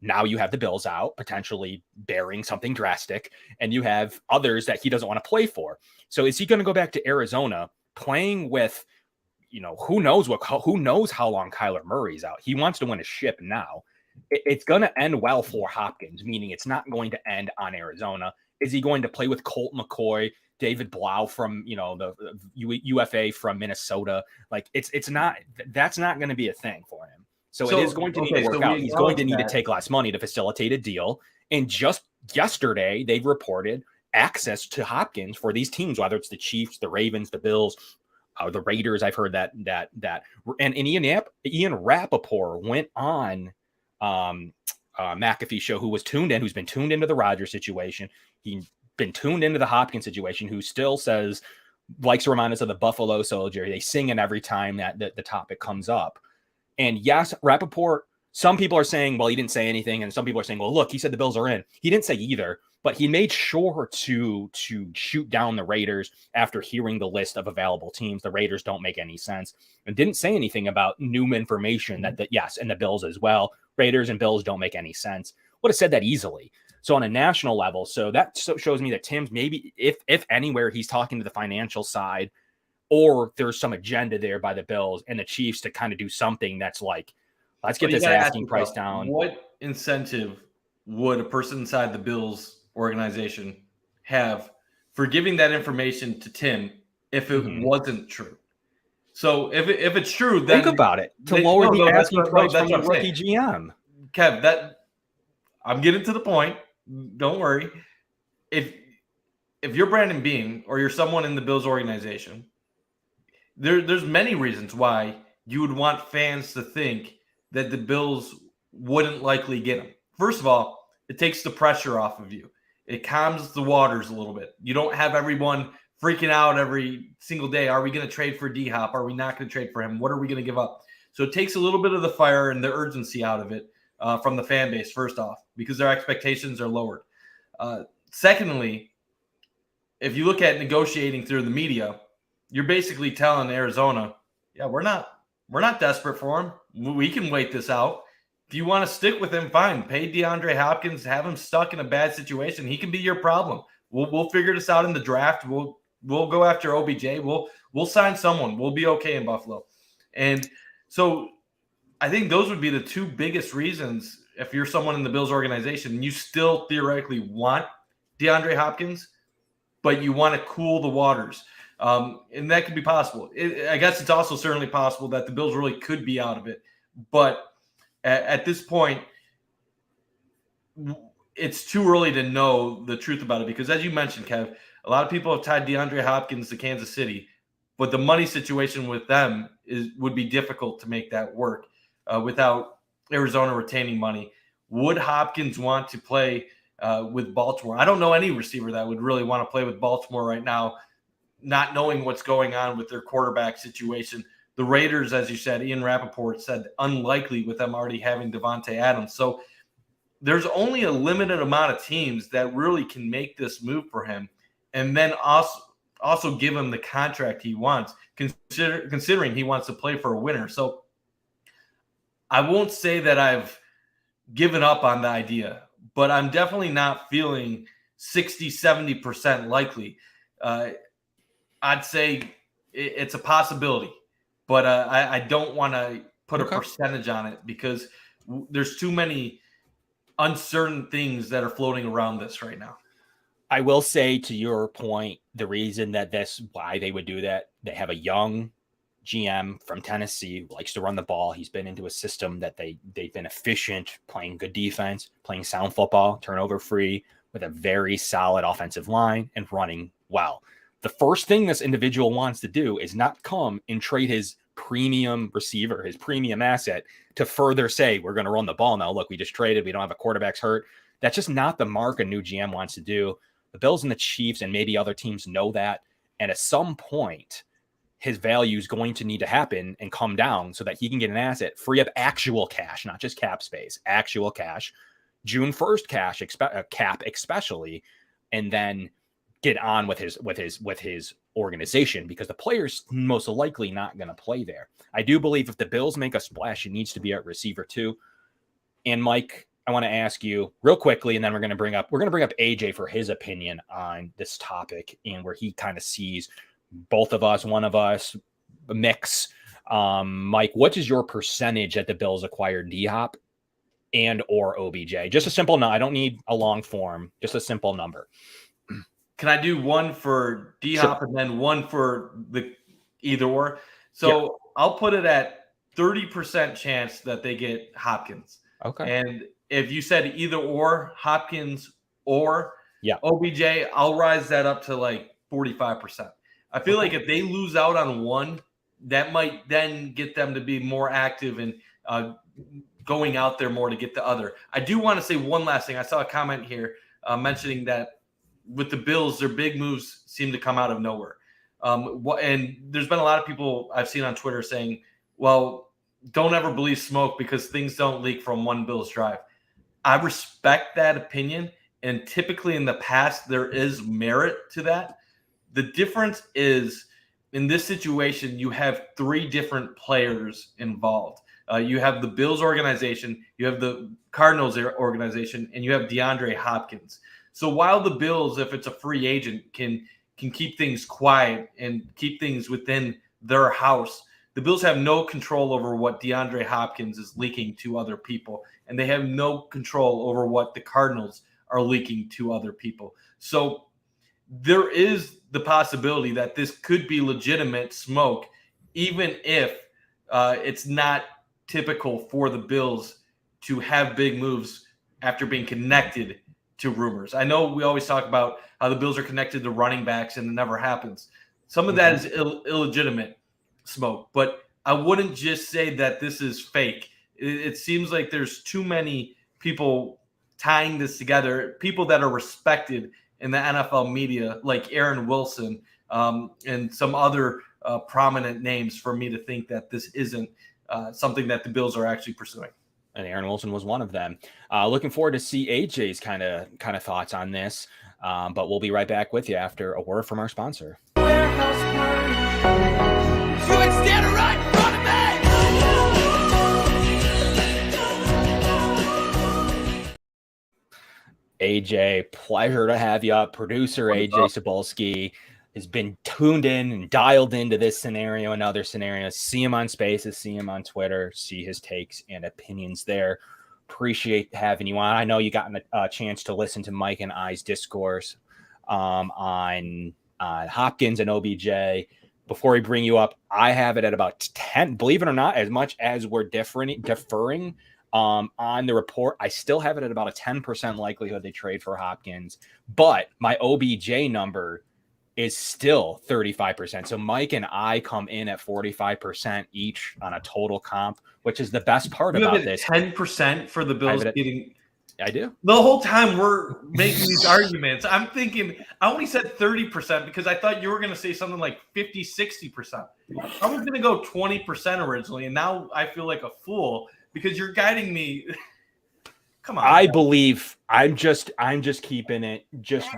Now you have the Bills out, potentially bearing something drastic, and you have others that he doesn't want to play for. So is he going to go back to Arizona playing with, who knows how long Kyler Murray's out? He wants to win a ship now. It's going to end well for Hopkins, meaning it's not going to end on Arizona. Is he going to play with Colt McCoy, David Blau from, the UFA from Minnesota? Like that's not going to be a thing for him. So it is going to need to work out. He's going to need to take less money to facilitate a deal. And just yesterday, they've reported access to Hopkins for these teams, whether it's the Chiefs, the Ravens, the Bills, the Raiders. I've heard that. And Ian Rappaport went on McAfee show, who's been tuned into the Rodgers situation. He's been tuned into the Hopkins situation, who still likes to remind us of the Buffalo Soldier. They sing it every time that the topic comes up. And yes, Rappaport, some people are saying, well, he didn't say anything. And some people are saying, well, look, he said the Bills are in. He didn't say either, but he made sure to shoot down the Raiders after hearing the list of available teams. The Raiders don't make any sense, and didn't say anything about new information and the Bills as well. Raiders and Bills don't make any sense. Would have said that easily. So on a national level, so that shows me that Tim's maybe, if anywhere, he's talking to the financial side, or there's some agenda there by the Bills and the Chiefs to kind of do something that's like, let's get this asking price down. What incentive would a person inside the Bills organization have for giving that information to Tim if it wasn't true? So if it's true, then think about it. Lower the asking price from the rookie GM. Kev, I'm getting to the point. Don't worry. If you're Brandon Beane or you're someone in the Bills organization, there's many reasons why you would want fans to think that the Bills wouldn't likely get him. First of all, it takes the pressure off of you. It calms the waters a little bit. You don't have everyone freaking out every single day. Are we going to trade for D-Hop? Are we not going to trade for him? What are we going to give up? So it takes a little bit of the fire and the urgency out of it from the fan base, first off, because their expectations are lowered. Secondly, if you look at negotiating through the media, you're basically telling Arizona, yeah, we're not desperate for him. We can wait this out. If you want to stick with him, fine. Pay DeAndre Hopkins, have him stuck in a bad situation. He can be your problem. We'll figure this out in the draft. We'll go after OBJ. We'll sign someone. We'll be okay in Buffalo. And so I think those would be the two biggest reasons if you're someone in the Bills organization and you still theoretically want DeAndre Hopkins, but you want to cool the waters. And that could be possible. I guess it's also certainly possible that the Bills really could be out of it. But at this point, it's too early to know the truth about it because, as you mentioned, Kev, a lot of people have tied DeAndre Hopkins to Kansas City, but the money situation with them would be difficult to make that work without Arizona retaining money. Would Hopkins want to play with Baltimore? I don't know any receiver that would really want to play with Baltimore right now, not knowing what's going on with their quarterback situation. The Raiders, as you said, Ian Rappaport said unlikely with them already having Devontae Adams. So there's only a limited amount of teams that really can make this move for him and then also give him the contract he wants, considering he wants to play for a winner. So I won't say that I've given up on the idea, but I'm definitely not feeling 60, 70% likely. I'd say it's a possibility, but I don't want to put a percentage on it because there's too many uncertain things that are floating around this right now. I will say, to your point, the reason that why they would do that, they have a young GM from Tennessee who likes to run the ball. He's been into a system that they've been efficient, playing good defense, playing sound football, turnover free, with a very solid offensive line and running well. the first thing this individual wants to do is not come and trade his premium receiver, his premium asset, to further say, we're going to run the ball now. Look, we just traded. We don't have a quarterback's hurt. That's just not the mark a new GM wants to do. The Bills and the Chiefs and maybe other teams know that. And at some point, his value is going to need to happen and come down so that he can get an asset, free up actual cash, not just cap space, actual cash, June 1st cash, cap especially, and then get on with his organization, because the player's most likely not going to play there. I do believe if the Bills make a splash, it needs to be at receiver too. And Mike, I want to ask you real quickly, and then we're going to bring up AJ for his opinion on this topic and where he kind of sees both of us, one of us, a mix. Mike, what is your percentage that the Bills acquired D-Hop and or OBJ? Just a simple I don't need a long form, just a simple number. Can I do one for D-Hop and then one for the either or? So I'll put it at 30% chance that they get Hopkins. Okay. And if you said either or, Hopkins or OBJ, I'll rise that up to like 45%. I feel like if they lose out on one, that might then get them to be more active and going out there more to get the other. I do want to say one last thing. I saw a comment here mentioning that with the Bills, their big moves seem to come out of nowhere. And there's been a lot of people I've seen on Twitter saying, well, don't ever believe smoke because things don't leak from one Bills drive. I respect that opinion. And typically in the past, there is merit to that. The difference is in this situation, you have three different players involved. You have the Bills organization, you have the Cardinals organization, and you have DeAndre Hopkins. So while the Bills, if it's a free agent, can keep things quiet and keep things within their house, the Bills have no control over what DeAndre Hopkins is leaking to other people, and they have no control over what the Cardinals are leaking to other people. So there is the possibility that this could be legitimate smoke, even if it's not typical for the Bills to have big moves after being connected to rumors. I know we always talk about how the Bills are connected to running backs and it never happens. Some of that is illegitimate smoke, but I wouldn't just say that this is fake. It seems like there's too many people tying this together, people that are respected in the NFL media, like Aaron Wilson and some other prominent names, for me to think that this isn't something that the Bills are actually pursuing. And Aaron Wilson was one of them. Looking forward to see AJ's kind of thoughts on this. But we'll be right back with you after a word from our sponsor. AJ, pleasure to have you up. Producer AJ Cebulski has been tuned in and dialed into this scenario and other scenarios. See him on Spaces, see him on Twitter, see his takes and opinions there. Appreciate having you on. I know you got a chance to listen to Mike and I's discourse on Hopkins and OBJ. Before we bring you up, I have it at about 10. Believe it or not, as much as we're deferring on the report, I still have it at about a 10% likelihood they trade for Hopkins. But my OBJ number is still 35%. So Mike and I come in at 45% each on a total comp, which is the best part about this. 10% for the Bills getting. I do. The whole time we're making these arguments, I'm thinking I only said 30% because I thought you were going to say something like 50, 60%. I was going to go 20% originally, and now I feel like a fool because you're guiding me. Come on. I believe I'm just keeping it just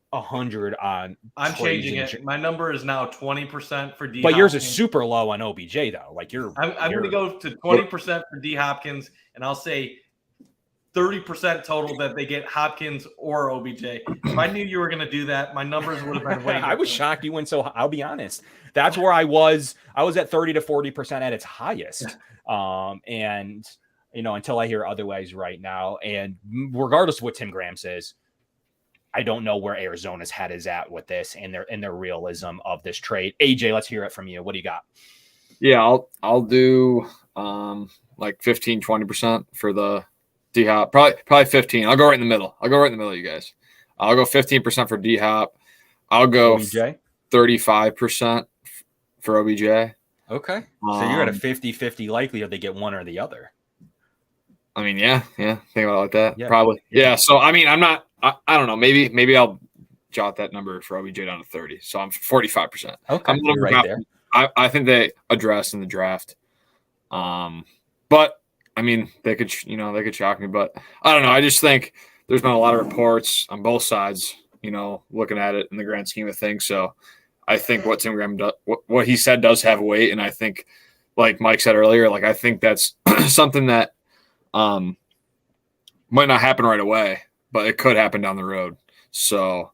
100 on. I'm changing it. My number is now 20% for D. But yours is super low on OBJ though. Like I'm going to go to 20% for D Hopkins, and I'll say 30% total that they get Hopkins or OBJ. If I knew you were going to do that, my numbers would have been way. I was shocked you went so. I'll be honest. That's where I was. I was at 30 to 40% at its highest. And until I hear otherwise right now, and regardless of what Tim Graham says, I don't know where Arizona's head is at with this and their realism of this trade. AJ, let's hear it from you. What do you got? Yeah, I'll do like 15, 20% for the D-Hop. Probably 15. I'll go right in the middle. You guys. I'll go 15% for D-Hop. I'll go OBJ. 35% for OBJ. Okay. So you're at a 50-50 likelihood they get one or the other. I mean, yeah. Think about it like that. Yeah. Probably. Yeah. So, I mean, I'm not – I don't know. Maybe I'll jot that number for OBJ down to 30. So I'm 45%. Okay. I'm You're right there. I think they addressed in the draft. But, I mean, they could shock me. But I don't know. I just think there's been a lot of reports on both sides, looking at it in the grand scheme of things. So I think what Tim Graham does, what he said does have weight. And I think, like Mike said earlier, like I think that's something that might not happen right away, but it could happen down the road. So,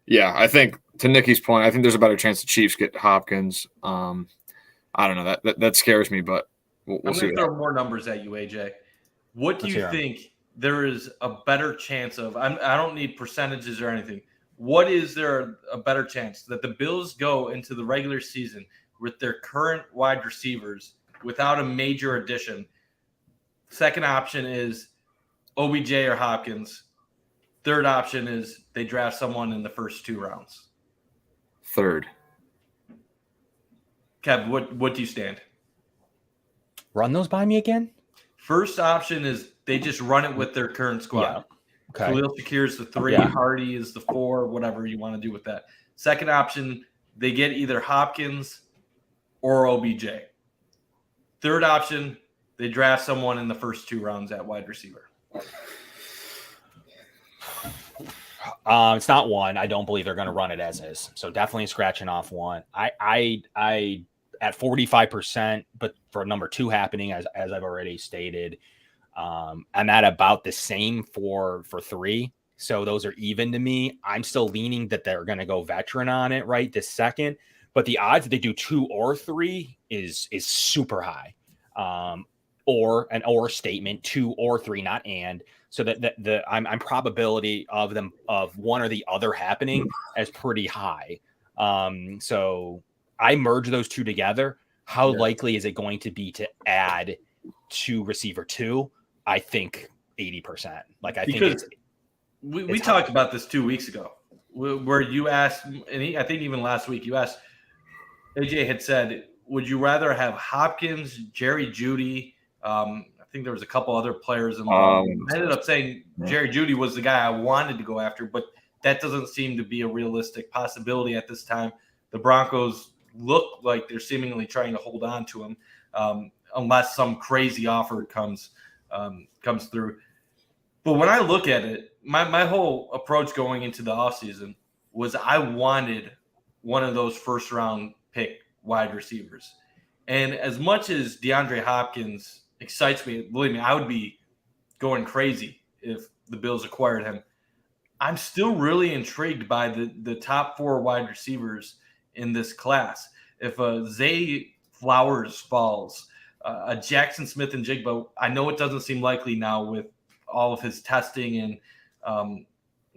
yeah, I think to Nikki's point, I think there's a better chance the Chiefs get Hopkins. I don't know. That scares me, but we'll I'm see. going to throw more numbers at you, AJ. What do you think there is a better chance of? I don't need percentages or anything. What is there a better chance that the Bills go into the regular season with their current wide receivers without a major addition? Second option is OBJ or Hopkins. Third option is they draft someone in the first 2 rounds. Third. Kev, what do you stand? Run those by me again? First option is they just run it with their current squad. Yeah. Okay. Khalil Shakir is the 3, Yeah. Hardy is the 4, whatever you want to do with that. Second option, they get either Hopkins or OBJ. Third option, they draft someone in the first 2 rounds at wide receiver. It's not one. I don't believe they're going to run it as is. So definitely scratching off one. I at 45%, but for number 2 happening, as I've already stated, I'm at about the same for 3. So those are even to me. I'm still leaning that they're going to go veteran on it right this second, but the odds that they do 2 or 3 is super high. Or an or statement, 2 or 3, not and. So that I'm probability of them of one or the other happening as pretty high. So I merge those 2 together. How likely is it going to be to add to receiver 2? I think 80%. Like I think we talked about this 2 weeks ago, where you asked, and I think even last week you asked. AJ had said, "Would you rather have Hopkins, Jerry Jeudy?" I think there was a couple other players involved. I ended up saying Jerry Jeudy was the guy I wanted to go after, but that doesn't seem to be a realistic possibility at this time. The Broncos look like they're seemingly trying to hold on to him, unless some crazy offer comes through. But when I look at it, my whole approach going into the offseason was I wanted one of those first-round pick wide receivers. And as much as DeAndre Hopkins excites me, believe me, I would be going crazy if the Bills acquired him. I'm still really intrigued by the top 4 wide receivers in this class. If Zay Flowers falls, a Jackson Smith and Jigba, I know it doesn't seem likely now with all of his testing and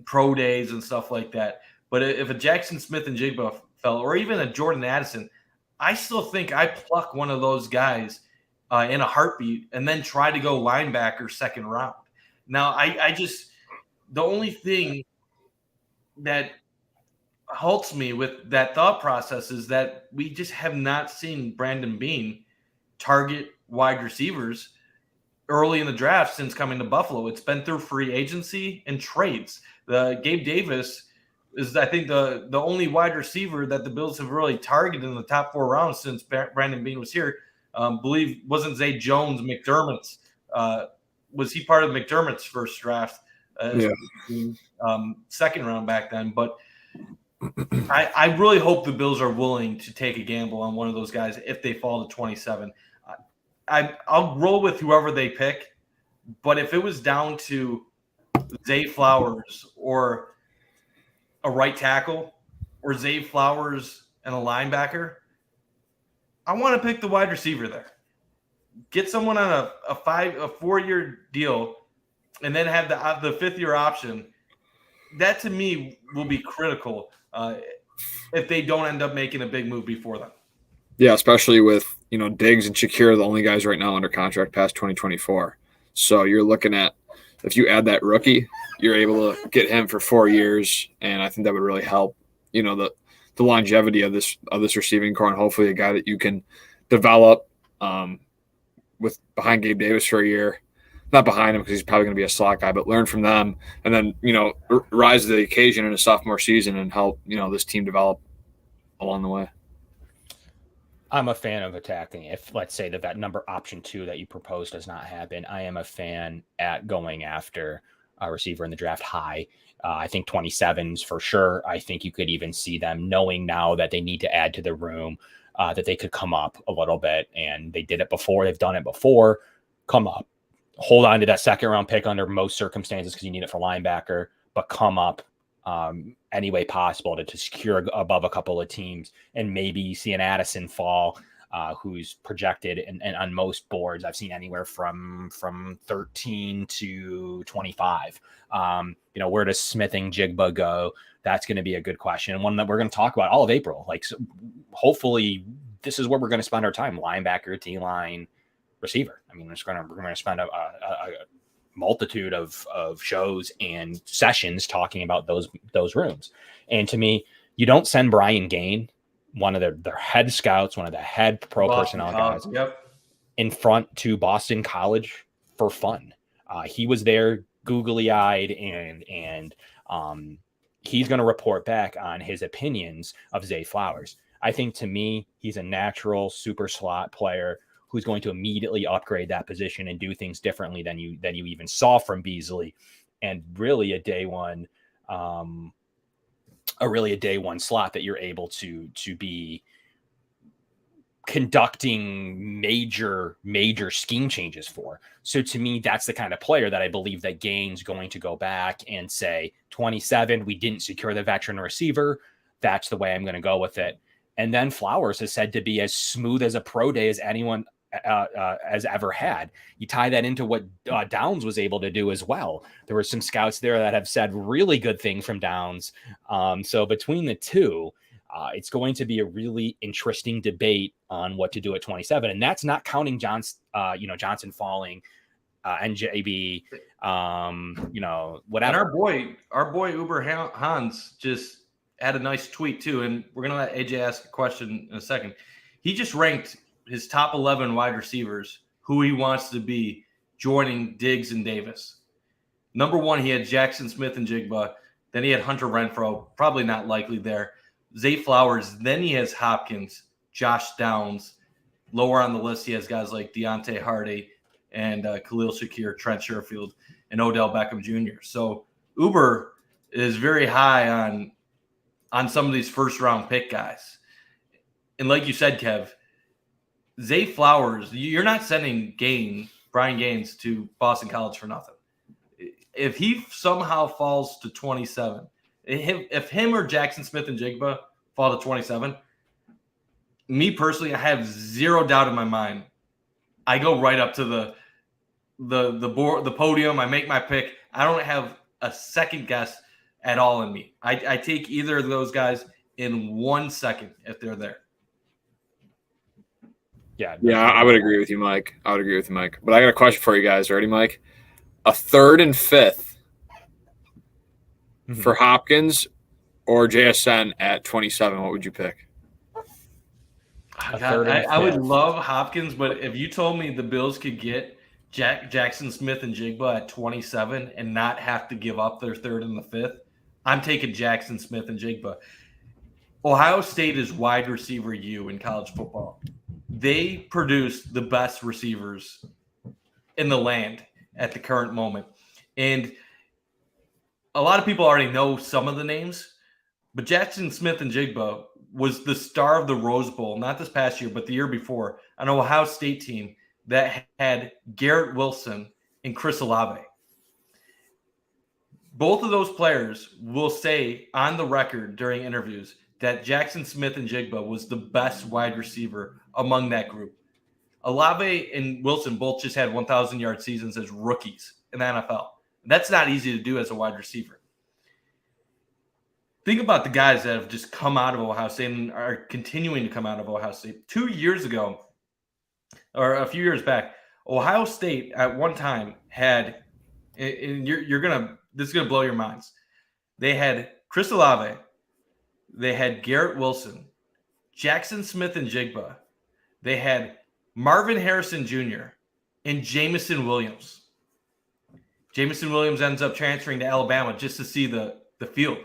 pro days and stuff like that. But if a Jackson Smith and Jigba fell, or even a Jordan Addison, I still think I pluck one of those guys in a heartbeat and then try to go linebacker second round. Now, I just – the only thing that halts me with that thought process is that we just have not seen Brandon Beane target wide receivers early in the draft since coming to Buffalo. It's been through free agency and trades. Gabe Davis is, I think, the only wide receiver that the Bills have really targeted in the top 4 rounds since Brandon Beane was here. Believe wasn't Zay Jones McDermott's? Was he part of McDermott's first draft? Second round back then. But I really hope the Bills are willing to take a gamble on one of those guys if they fall to 27. I'll roll with whoever they pick, but if it was down to Zay Flowers or a right tackle or Zay Flowers and a linebacker, I want to pick the wide receiver there. Get someone on a 4-year deal and then have the 5th-year option. That, to me, will be critical if they don't end up making a big move before then. Yeah, especially with, Diggs and Shakir are the only guys right now under contract past 2024. So you're looking at, if you add that rookie, you're able to get him for 4 years, and I think that would really help, the the longevity of this receiving core, and hopefully a guy that you can develop with behind Gabe Davis for a year. Not behind him because he's probably going to be a slot guy, but learn from them and then, rise to the occasion in a sophomore season and help, this team develop along the way. I'm a fan of attacking. If, let's say, that number option 2 that you proposed does not happen, I am a fan at going after a receiver in the draft high. I think 27s for sure. I think you could even see them knowing now that they need to add to the room, that they could come up a little bit. And they did it before. They've done it before. Come up. Hold on to that second round pick under most circumstances because you need it for linebacker, but come up any way possible to secure above a couple of teams, and maybe you see an Addison fall, who's projected and on most boards I've seen anywhere from 13 to 25. Where does Smith-Njigba go? That's going to be a good question, and one that we're going to talk about all of April. So hopefully this is where we're going to spend our time: linebacker, D-line, receiver. We're going to spend a multitude of shows and sessions talking about those rooms. And to me, you don't send Brian Gain, one of their head scouts, one of the head pro personnel guys, in front to Boston College for fun. He was there googly-eyed and he's going to report back on his opinions of Zay Flowers. I think, to me, he's a natural super slot player who's going to immediately upgrade that position and do things differently than you even saw from Beasley, and really a day one slot that you're able to be conducting major scheme changes for. So to me, that's the kind of player that I believe that Gain's going to go back and say, 27, we didn't secure the veteran receiver. That's the way I'm going to go with it. And then Flowers is said to be as smooth as a pro day as anyone as ever had. You tie that into what Downs was able to do as well. There were some scouts there that have said really good things from Downs. So between the two, it's going to be a really interesting debate on what to do at 27. And that's not counting Johnson falling, NJB, whatever. And our boy Uber Hans just had a nice tweet too. And we're going to let AJ ask a question in a second. He just ranked his top 11 wide receivers who he wants to be joining Diggs and Davis. Number 1, he had Jackson Smith-Njigba. Then he had Hunter Renfrow, probably not likely there. Zay Flowers. Then he has Hopkins, Josh Downs. Lower on the list, he has guys like Deontay Hardy and Khalil Shakir, Trent Sherfield, and Odell Beckham Jr. So Uber is very high on some of these first-round pick guys. And like you said, Kev, Zay Flowers, you're not sending Brian Gaines to Boston College for nothing. If he somehow falls to 27, if him or Jackson Smith-Njigba fall to 27, me personally, I have zero doubt in my mind. I go right up to the board, the podium. I make my pick. I don't have a second guess at all in me. I take either of those guys in 1 second if they're there. Yeah, I would agree with you, Mike. But I got a question for you guys. Ready, Mike? A 3rd and 5th for Hopkins or JSN at 27. What would you pick? I would love Hopkins, but if you told me the Bills could get Jackson Smith-Njigba at 27 and not have to give up their 3rd and the 5th, I'm taking Jackson Smith-Njigba. Ohio State is wide receiver U in college football. They produce the best receivers in the land at the current moment. And a lot of people already know some of the names, but Jackson Smith-Njigba was the star of the Rose Bowl, not this past year, but the year before, an Ohio State team that had Garrett Wilson and Chris Olave. Both of those players will say on the record during interviews that Jackson Smith-Njigba was the best wide receiver among that group. Olave and Wilson both just had 1,000-yard seasons as rookies in the NFL. That's not easy to do as a wide receiver. Think about the guys that have just come out of Ohio State and are continuing to come out of Ohio State. 2 years ago, or a few years back, Ohio State at one time had, and this is gonna blow your minds. They had Chris Olave, they had Garrett Wilson, Jackson Smith and Jigba. They had Marvin Harrison Jr. and Jamison Williams. Jamison Williams ends up transferring to Alabama just to see the field.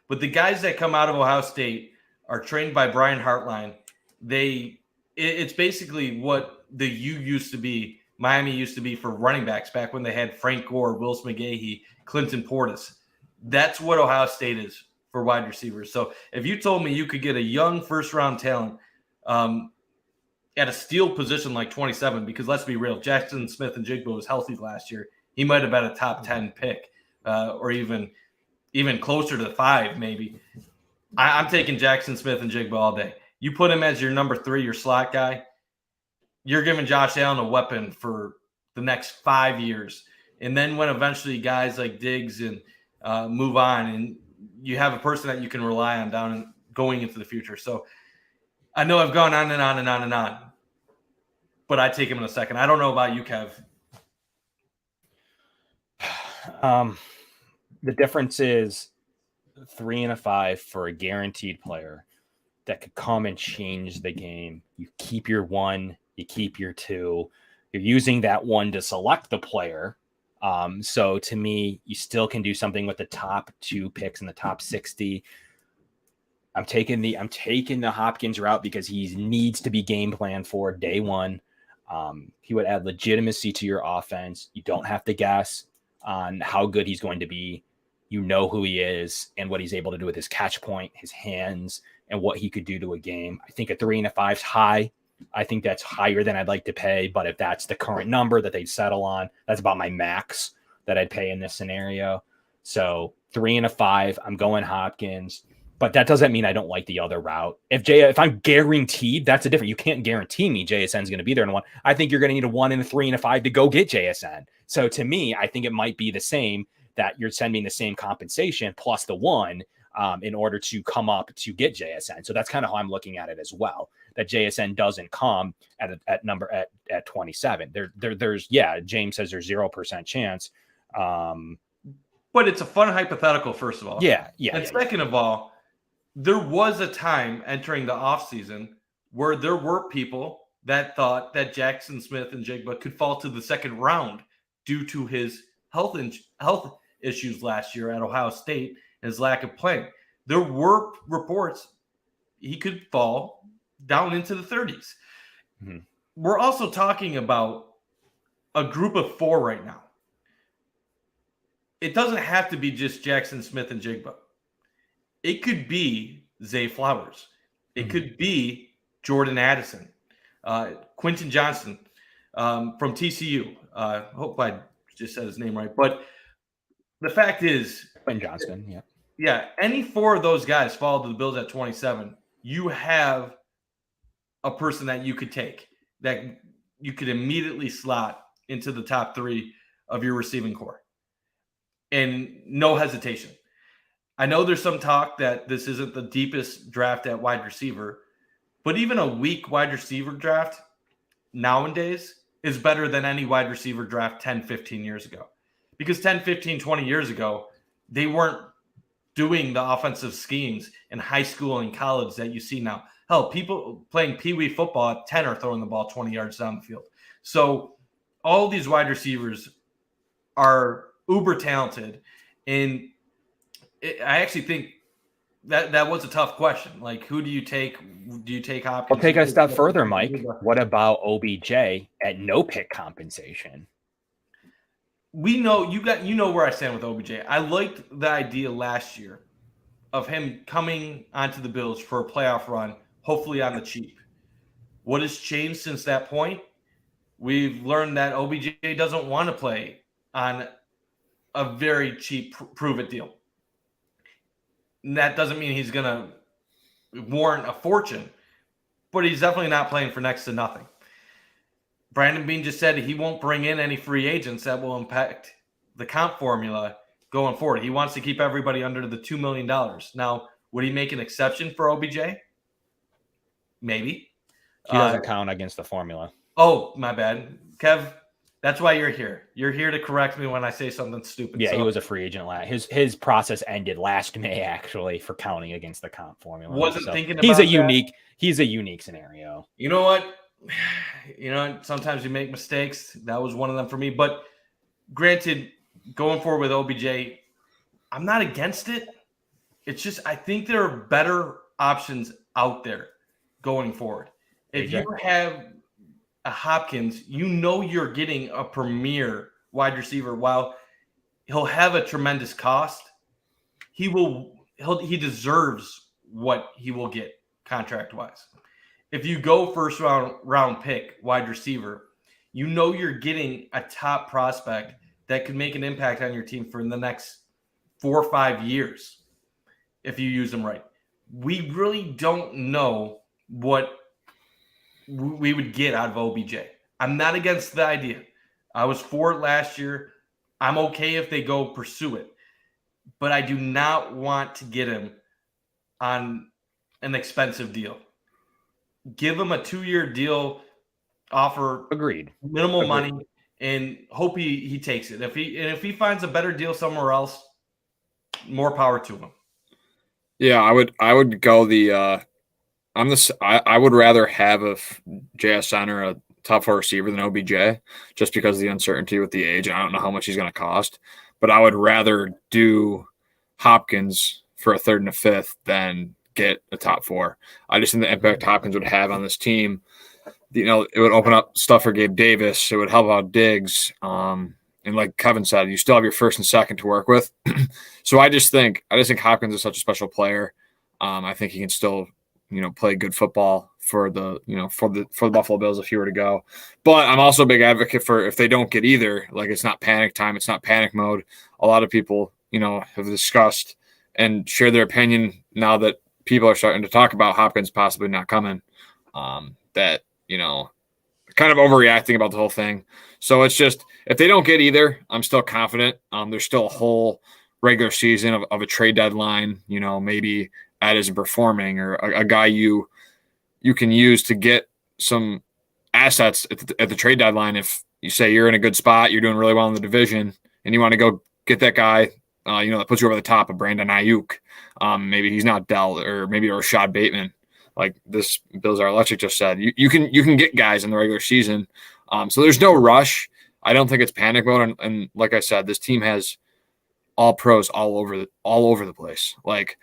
But the guys that come out of Ohio State are trained by Brian Hartline. It's basically what the U used to be, Miami used to be for running backs back when they had Frank Gore, Willis McGahee, Clinton Portis. That's what Ohio State is for wide receivers. So if you told me you could get a young first-round talent at a steal position like 27, because let's be real, Jackson Smith and Jigba was healthy last year. He might have been a top 10 pick or even closer to 5 maybe. I'm taking Jackson Smith and Jigba all day. You put him as your number 3, your slot guy, you're giving Josh Allen a weapon for the next 5 years. And then when eventually guys like Diggs and move on, and you have a person that you can rely on down and going into the future. So I know I've gone on and on and on and on, but I take him in a second. I don't know about you, Kev. The difference is 3 and a 5 for a guaranteed player that could come and change the game. You keep your 1, you keep your 2. You're using that 1 to select the player. So to me, you still can do something with the top 2 picks in the top 60. I'm taking the Hopkins route because he needs to be game planned for day 1. He would add legitimacy to your offense. You don't have to guess on how good he's going to be. You know who he is and what he's able to do with his catch point, his hands, and what he could do to a game. I think a 3 and a 5 is high. I think that's higher than I'd like to pay, but if that's the current number that they'd settle on, that's about my max that I'd pay in this scenario. So 3 and a 5, I'm going Hopkins, but that doesn't mean I don't like the other route. If I'm guaranteed, that's a different. You can't guarantee me JSN is going to be there in 1. I think you're going to need a 1 and a 3 and a 5 to go get JSN. So to me, I think it might be the same, that you're sending the same compensation plus the 1 in order to come up to get JSN. So that's kind of how I'm looking at it as well. That JSN doesn't come at 27. There's James says there's 0% chance. But it's a fun hypothetical, first of all. Yeah. And second of all, there was a time entering the offseason where there were people that thought that Jackson Smith and Jigba could fall to the second round due to his health issues last year at Ohio State and his lack of playing. There were reports he could fall down into the 30s. Mm-hmm. We're also talking about a group of 4 right now. It doesn't have to be just Jackson Smith and Jigba. It could be Zay Flowers. It could be Jordan Addison, Quentin Johnson from TCU. Hope I just said his name right. But the fact is, Quentin Johnston, yeah. Yeah, any 4 of those guys fall to the Bills at 27, you have a person that you could take, that you could immediately slot into the top 3 of your receiving core. And no hesitation. I know there's some talk that this isn't the deepest draft at wide receiver, but even a weak wide receiver draft nowadays is better than any wide receiver draft 10, 15 years ago. Because 10, 15, 20 years ago, they weren't doing the offensive schemes in high school and college that you see now. Hell, people playing peewee football at 10 are throwing the ball 20 yards down the field. So all these wide receivers are uber talented. And I actually think that was a tough question. Like, who do you take? Do you take Hopkins? I'll take it a step further, Mike. What about OBJ at no pick compensation? We know you know where I stand with OBJ. I liked the idea last year of him coming onto the Bills for a playoff run, hopefully on the cheap. What has changed since that point? We've learned that OBJ doesn't want to play on a very cheap prove-it deal. And that doesn't mean he's going to warrant a fortune, but he's definitely not playing for next to nothing. Brandon Beane just said he won't bring in any free agents that will impact the comp formula going forward. He wants to keep everybody under the $2 million. Now, would he make an exception for OBJ? Maybe. He doesn't count against the formula. Oh, my bad. Kev, That's why you're here. You're here to correct me when I say something stupid. Yeah, so, he was a free agent. His process ended last May, actually, for counting against the comp formula. Wasn't thinking he's about he's a unique scenario. You know what? Sometimes you make mistakes. That was one of them for me. But granted, going forward with OBJ, I'm not against it. It's just I think there are better options out there going forward. If you have a Hopkins, you're getting a premier wide receiver. While he'll have a tremendous cost, he deserves what he will get contract-wise. If you go first round pick wide receiver, you're getting a top prospect that could make an impact on your team for the next 4 or 5 years if you use them right. We really don't know what we would get out of OBJ. I'm not against the idea. I was for it last year. I'm okay if they go pursue it. But I do not want to get him on an expensive deal. Give him a 2-year deal, offer minimal money, and hope he takes it. If he finds a better deal somewhere else, more power to him. Yeah, I would go the I would rather have a JSN or a top 4 receiver than OBJ, just because of the uncertainty with the age. I don't know how much he's going to cost, but I would rather do Hopkins for a 3rd and a 5th than get a top 4. I just think the impact Hopkins would have on this team, it would open up stuff for Gabe Davis. It would help out Diggs. And like Kevin said, you still have your 1st and 2nd to work with. So I just think Hopkins is such a special player. I think he can still, play good football for the Buffalo Bills if he were to go. But I'm also a big advocate for if they don't get either, like it's not panic time, it's not panic mode. A lot of people, have discussed and share their opinion now that people are starting to talk about Hopkins possibly not coming, that, kind of overreacting about the whole thing. So it's just, if they don't get either, I'm still confident. There's still a whole regular season of a trade deadline, maybe Ed isn't performing, or a guy you can use to get some assets at the trade deadline. If you say you're in a good spot, you're doing really well in the division, and you want to go get that guy, that puts you over the top of Brandon Ayuk. Maybe he's not Dell, or maybe Rashad Bateman, like this Bills Are Electric just said. You can get guys in the regular season. So there's no rush. I don't think it's panic mode. And like I said, this team has all pros all over the place. Like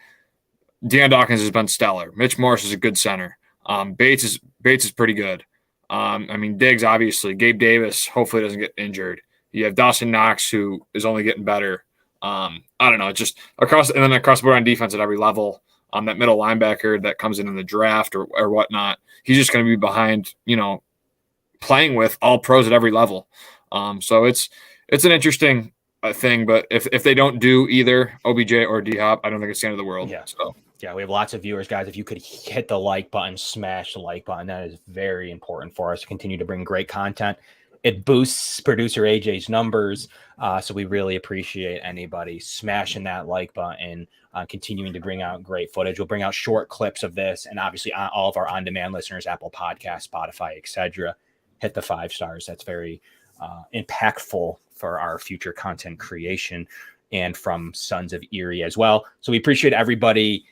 Deion Dawkins has been stellar. Mitch Morse is a good center. Bates is pretty good. Diggs, obviously. Gabe Davis hopefully doesn't get injured. You have Dawson Knox, who is only getting better. I don't know. It's just across the board on defense at every level. That middle linebacker that comes in the draft or whatnot, he's just going to be behind, playing with all pros at every level. So it's an interesting thing. But if they don't do either OBJ or D-Hop, I don't think it's the end of the world. Yeah. So. Yeah, we have lots of viewers, guys. If you could hit the like button, smash the like button, that is very important for us to continue to bring great content. It boosts producer AJ's numbers. So we really appreciate anybody smashing that like button, continuing to bring out great footage. We'll bring out short clips of this, and obviously all of our on-demand listeners, Apple Podcasts, Spotify, etc., hit the 5 stars. That's very impactful for our future content creation, and from Sons of Erie as well. So we appreciate everybody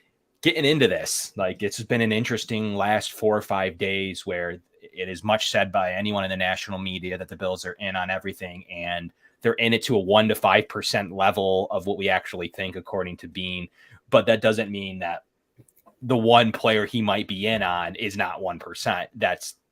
getting into this. Like, it's been an interesting last 4 or 5 days where it is much said by anyone in the national media that the Bills are in on everything, and they're in it to a 1 to 5% level of what we actually think, according to Bean. But that doesn't mean that the one player he might be in on is not 1%.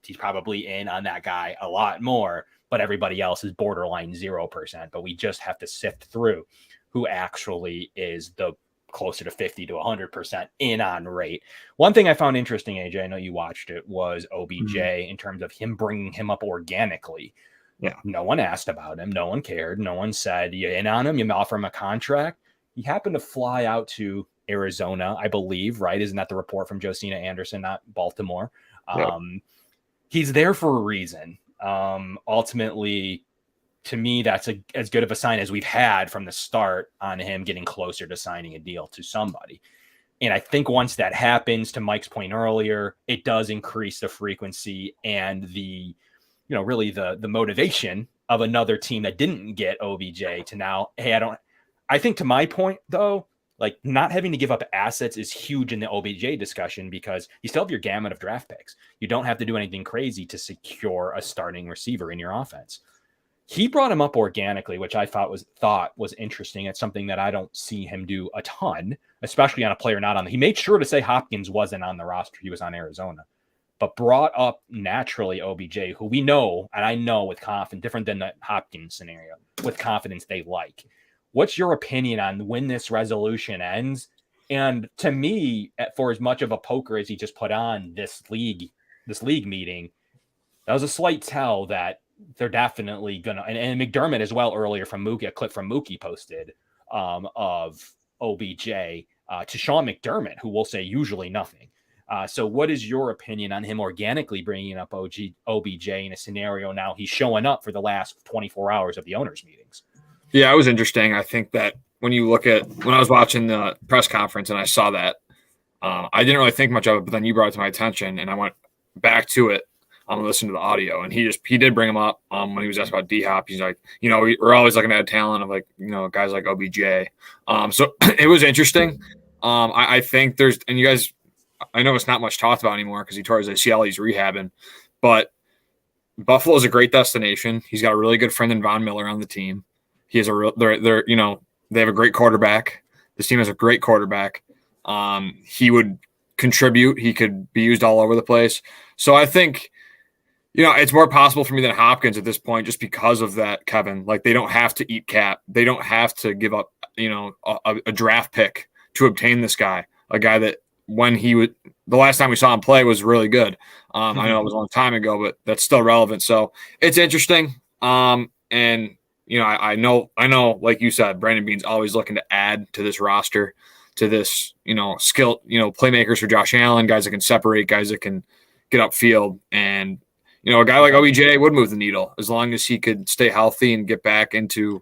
He's probably in on that guy a lot more, but everybody else is borderline 0%. But we just have to sift through who actually is the closer to 50 to 100% in on rate. One thing I found interesting, AJ, I know you watched it, was OBJ in terms of him bringing him up organically. Yeah. No one asked about him. No one cared. No one said, you in on him, you offer him a contract. He happened to fly out to Arizona, I believe, right? Isn't that the report from Josina Anderson, not Baltimore? Yeah. He's there for a reason. Ultimately, to me, that's as good of a sign as we've had from the start on him getting closer to signing a deal to somebody. And I think once that happens, to Mike's point earlier, it does increase the frequency and the, really the motivation of another team that didn't get OBJ to now, hey, I think to my point though, like not having to give up assets is huge in the OBJ discussion because you still have your gamut of draft picks. You don't have to do anything crazy to secure a starting receiver in your offense. He brought him up organically, which I thought was interesting. It's something that I don't see him do a ton, especially on a player not on the. He made sure to say Hopkins wasn't on the roster. He was on Arizona, but brought up naturally OBJ, who we know, and I know with confidence, different than the Hopkins scenario, with confidence they like. What's your opinion on when this resolution ends? And to me, for as much of a poker as he just put on this league meeting, that was a slight tell that they're definitely gonna. And McDermott as well earlier from Mookie, a clip from Mookie posted of OBJ to Sean McDermott, who will say usually nothing. So what is your opinion on him organically bringing up OBJ in a scenario now he's showing up for the last 24 hours of the owners' meetings? Yeah, it was interesting. I think that when I was watching the press conference and I saw that, I didn't really think much of it, but then you brought it to my attention and I went back to it and listened to the audio. And he did bring him up when he was asked about D-Hop. He's like, we're always looking at talent of guys like OBJ. So it was interesting. I think and you guys, I know it's not much talked about anymore because he tore his ACL, he's rehabbing, but Buffalo is a great destination. He's got a really good friend in Von Miller on the team. He has they have a great quarterback. This team has a great quarterback. He would contribute. He could be used all over the place. So I think, it's more possible for me than Hopkins at this point, just because of that, Kevin. Like they don't have to eat cap. They don't have to give up, a draft pick to obtain this guy, a guy that the last time we saw him play was really good. I know it was a long time ago, but that's still relevant. So it's interesting. And I know, like you said, Brandon Beane's always looking to add to this roster, to this, skill, playmakers for Josh Allen, guys that can separate, guys that can get upfield. And, a guy like OBJ would move the needle as long as he could stay healthy and get back into,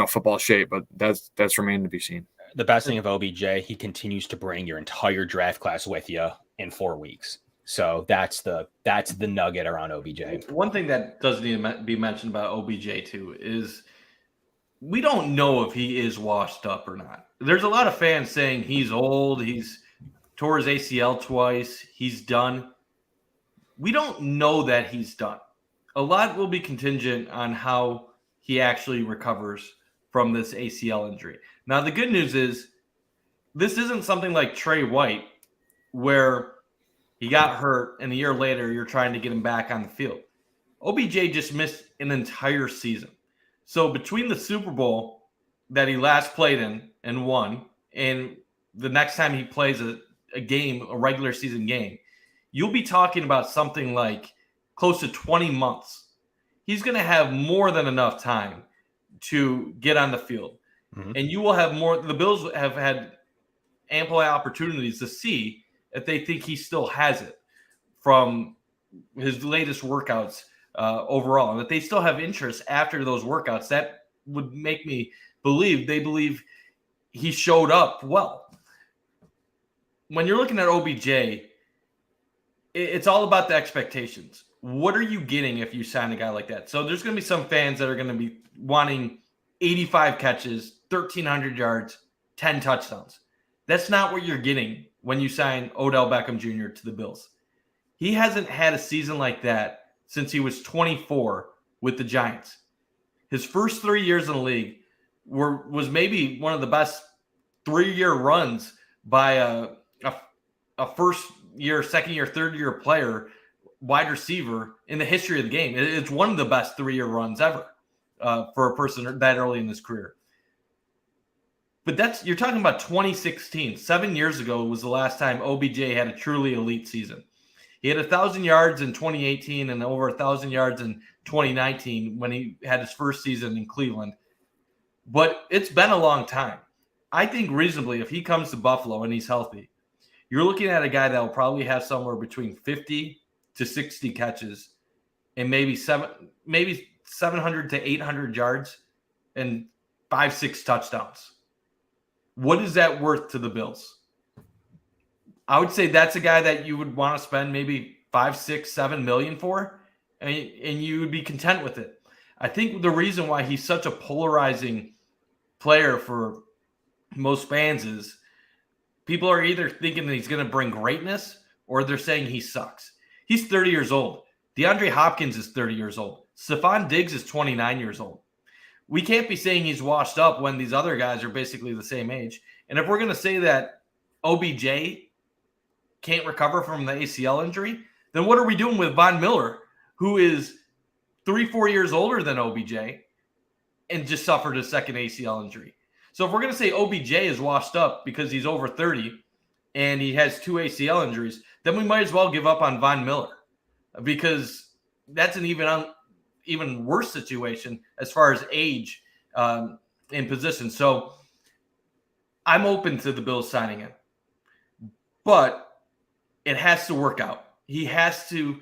football shape. But that's remained to be seen. The best thing of OBJ, he continues to bring your entire draft class with you in 4 weeks. So that's the nugget around OBJ. One thing that doesn't need to be mentioned about OBJ too is we don't know if he is washed up or not. There's a lot of fans saying he's old, he's tore his ACL twice, he's done. We don't know that he's done. A lot will be contingent on how he actually recovers from this ACL injury. Now, the good news is this isn't something like Trey White where he got hurt and a year later you're trying to get him back on the field. OBJ just missed an entire season. So between the Super Bowl that he last played in and won, and the next time he plays a game, a regular season game, you'll be talking about something like close to 20 months. He's going to have more than enough time to get on the field. Mm-hmm. And you will have more. The Bills have had ample opportunities to see if they think he still has it from his latest workouts overall, and that they still have interest after those workouts. That would make me believe they believe he showed up well. When you're looking at OBJ, it's all about the expectations. What are you getting if you sign a guy like that? So there's going to be some fans that are going to be wanting 85 catches, 1,300 yards, 10 touchdowns. That's not what you're getting when you sign Odell Beckham Jr. to the Bills. He hasn't had a season like that since he was 24 with the Giants. His first 3 years in the league was maybe one of the best 3-year runs by a first-year, second-year, third-year player, wide receiver in the history of the game. It's one of the best 3-year runs ever for a person that early in his career. But you're talking about 2016. 7 years ago was the last time OBJ had a truly elite season. He had 1,000 yards in 2018 and over 1,000 yards in 2019 when he had his first season in Cleveland. But it's been a long time. I think reasonably, if he comes to Buffalo and he's healthy, you're looking at a guy that will probably have somewhere between 50 to 60 catches and maybe 700 to 800 yards and 5-6 touchdowns. What is that worth to the Bills? I would say that's a guy that you would want to spend maybe 5, 6, 7 million for, and you would be content with it. I think the reason why he's such a polarizing player for most fans is people are either thinking that he's going to bring greatness or they're saying he sucks. He's 30 years old. DeAndre Hopkins is 30 years old. Stephon Diggs is 29 years old. We can't be saying he's washed up when these other guys are basically the same age. And if we're going to say that OBJ can't recover from the ACL injury, then what are we doing with Von Miller, who is 3-4 years older than OBJ and just suffered a second ACL injury? So if we're going to say OBJ is washed up because he's over 30 and he has 2 ACL injuries, then we might as well give up on Von Miller, because that's an even worse situation as far as age in position. So I'm open to the Bills signing him, but it has to work out. He has to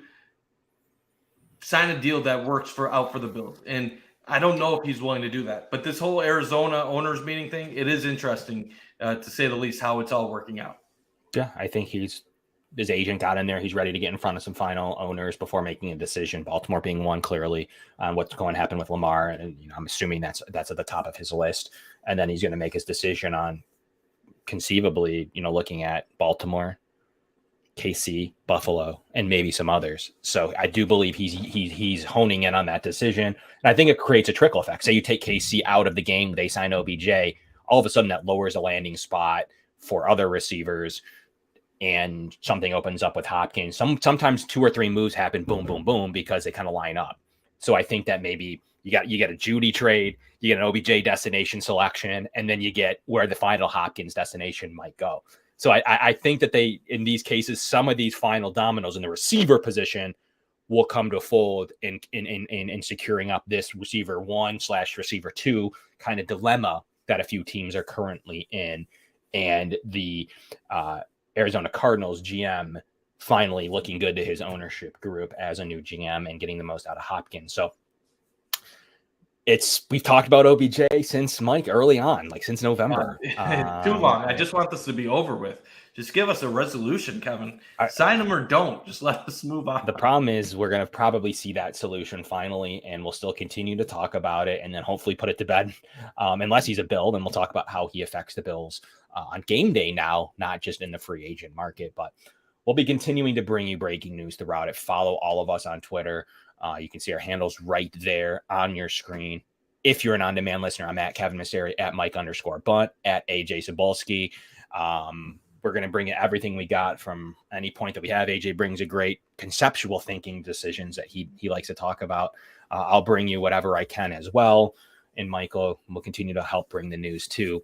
sign a deal that works out for the Bills. And I don't know if he's willing to do that. But this whole Arizona owners meeting thing, it is interesting, to say the least, how it's all working out. Yeah, I think his agent got in there. He's ready to get in front of some final owners before making a decision. Baltimore being one, clearly, on what's going to happen with Lamar. And I'm assuming that's at the top of his list. And then he's going to make his decision on, conceivably, looking at Baltimore, KC, Buffalo, and maybe some others. So I do believe he's honing in on that decision. And I think it creates a trickle effect. Say you take KC out of the game, they sign OBJ, all of a sudden that lowers a landing spot for other receivers, and something opens up with Hopkins. Sometimes 2 or 3 moves happen, boom, boom, boom, because they kind of line up. So I think that maybe you get a Judy trade, you get an OBJ destination selection, and then you get where the final Hopkins destination might go. So I think that in these cases, some of these final dominoes in the receiver position will come to fold in securing up this receiver 1/receiver 2 kind of dilemma that a few teams are currently in. And the Arizona Cardinals GM finally looking good to his ownership group as a new GM and getting the most out of Hopkins. So we've talked about OBJ since early on, since November. Too long. I just want this to be over with. Just give us a resolution, Kevin. Sign him or don't. Just let us move on. The problem is we're going to probably see that solution finally, and we'll still continue to talk about it and then hopefully put it to bed. Unless he's a Bill, then we'll talk about how he affects the Bills on game day now, not just in the free agent market. But we'll be continuing to bring you breaking news throughout it. Follow all of us on Twitter. You can see our handles right there on your screen. If you're an on-demand listener, I'm at Kevin Masseri, at Mike_Bunt, at AJ Cebulski. We're going to bring you everything we got from any point that we have. AJ brings a great conceptual thinking decisions that he likes to talk about. I'll bring you whatever I can as well. And Michael will continue to help bring the news too.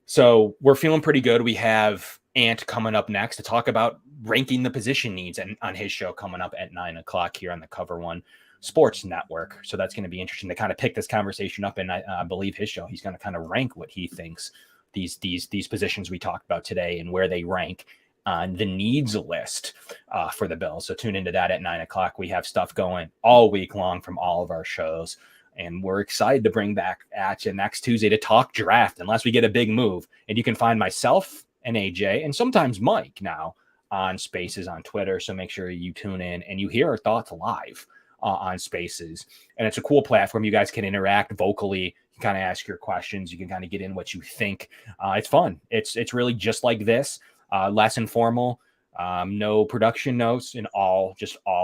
So we're feeling pretty good. We have Ant coming up next to talk about ranking the position needs on his show coming up at 9:00 here on the Cover One Sports Network. So that's going to be interesting to kind of pick this conversation up. And I believe his show, he's going to kind of rank what he thinks these positions we talked about today and where they rank on the needs list for the Bills. So tune into that at 9:00. We have stuff going all week long from all of our shows. And we're excited to bring back at you next Tuesday to talk draft, unless we get a big move. And you can find myself and AJ and sometimes Mike now on Spaces on Twitter. So make sure you tune in and you hear our thoughts live on Spaces. And it's a cool platform. You guys can interact vocally. You can kind of ask your questions. You can kind of get in what you think. It's fun. It's really just like this, less informal. No production notes, and all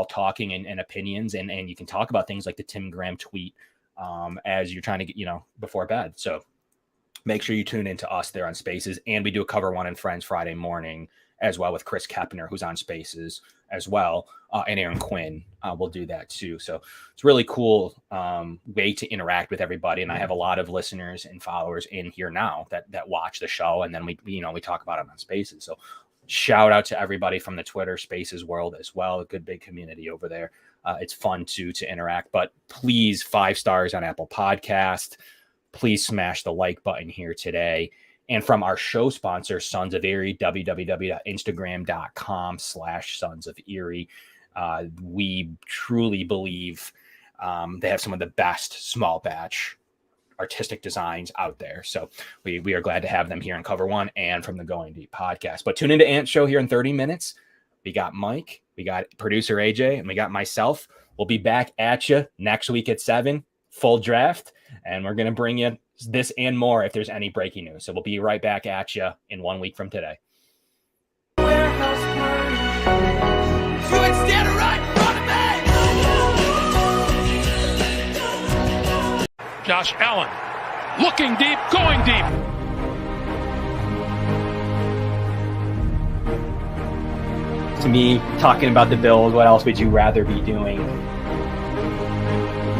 talking and opinions. And you can talk about things like the Tim Graham tweet as you're trying to get, before bed. So make sure you tune into us there on Spaces. And we do a Cover One and Friends Friday morning as well with Chris Kepner, who's on Spaces as well. And Aaron Quinn will do that too. So it's a really cool way to interact with everybody. And I have a lot of listeners and followers in here now that watch the show. And then we talk about it on Spaces. So shout out to everybody from the Twitter Spaces world as well. A good big community over there. It's fun to interact, but please 5 stars on Apple Podcast. Please smash the like button here today. And from our show sponsor, Sons of Erie, www.instagram.com/Sons of Erie. We truly believe they have some of the best small batch artistic designs out there. So we are glad to have them here on Cover One and from the Going Deep podcast. But tune into Ant's show here in 30 minutes. we got Mike, we got producer AJ, and we got myself. We'll be back at you next week at 7, full draft, and we're going to bring you this and more if there's any breaking news. So we'll be right back at you in 1 week from today. Josh Allen looking deep, going deep. To me, talking about the Bills, what else would you rather be doing?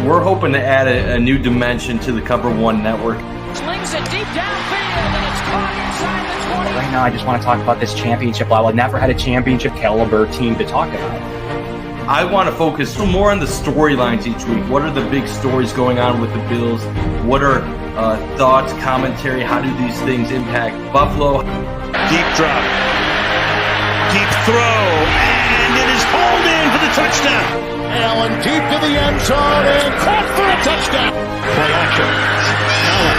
We're hoping to add a new dimension to the Cover One network. Slings it deep downfield, and it's caught inside the 20. Right now, I just want to talk about this championship level. I've never had a championship caliber team to talk about. I want to focus more on the storylines each week. What are the big stories going on with the Bills? What are thoughts, commentary? How do these things impact Buffalo? Deep drop. Deep throw. And it is hauled in for the touchdown. Allen deep to the end zone and caught for a touchdown. Play action. Allen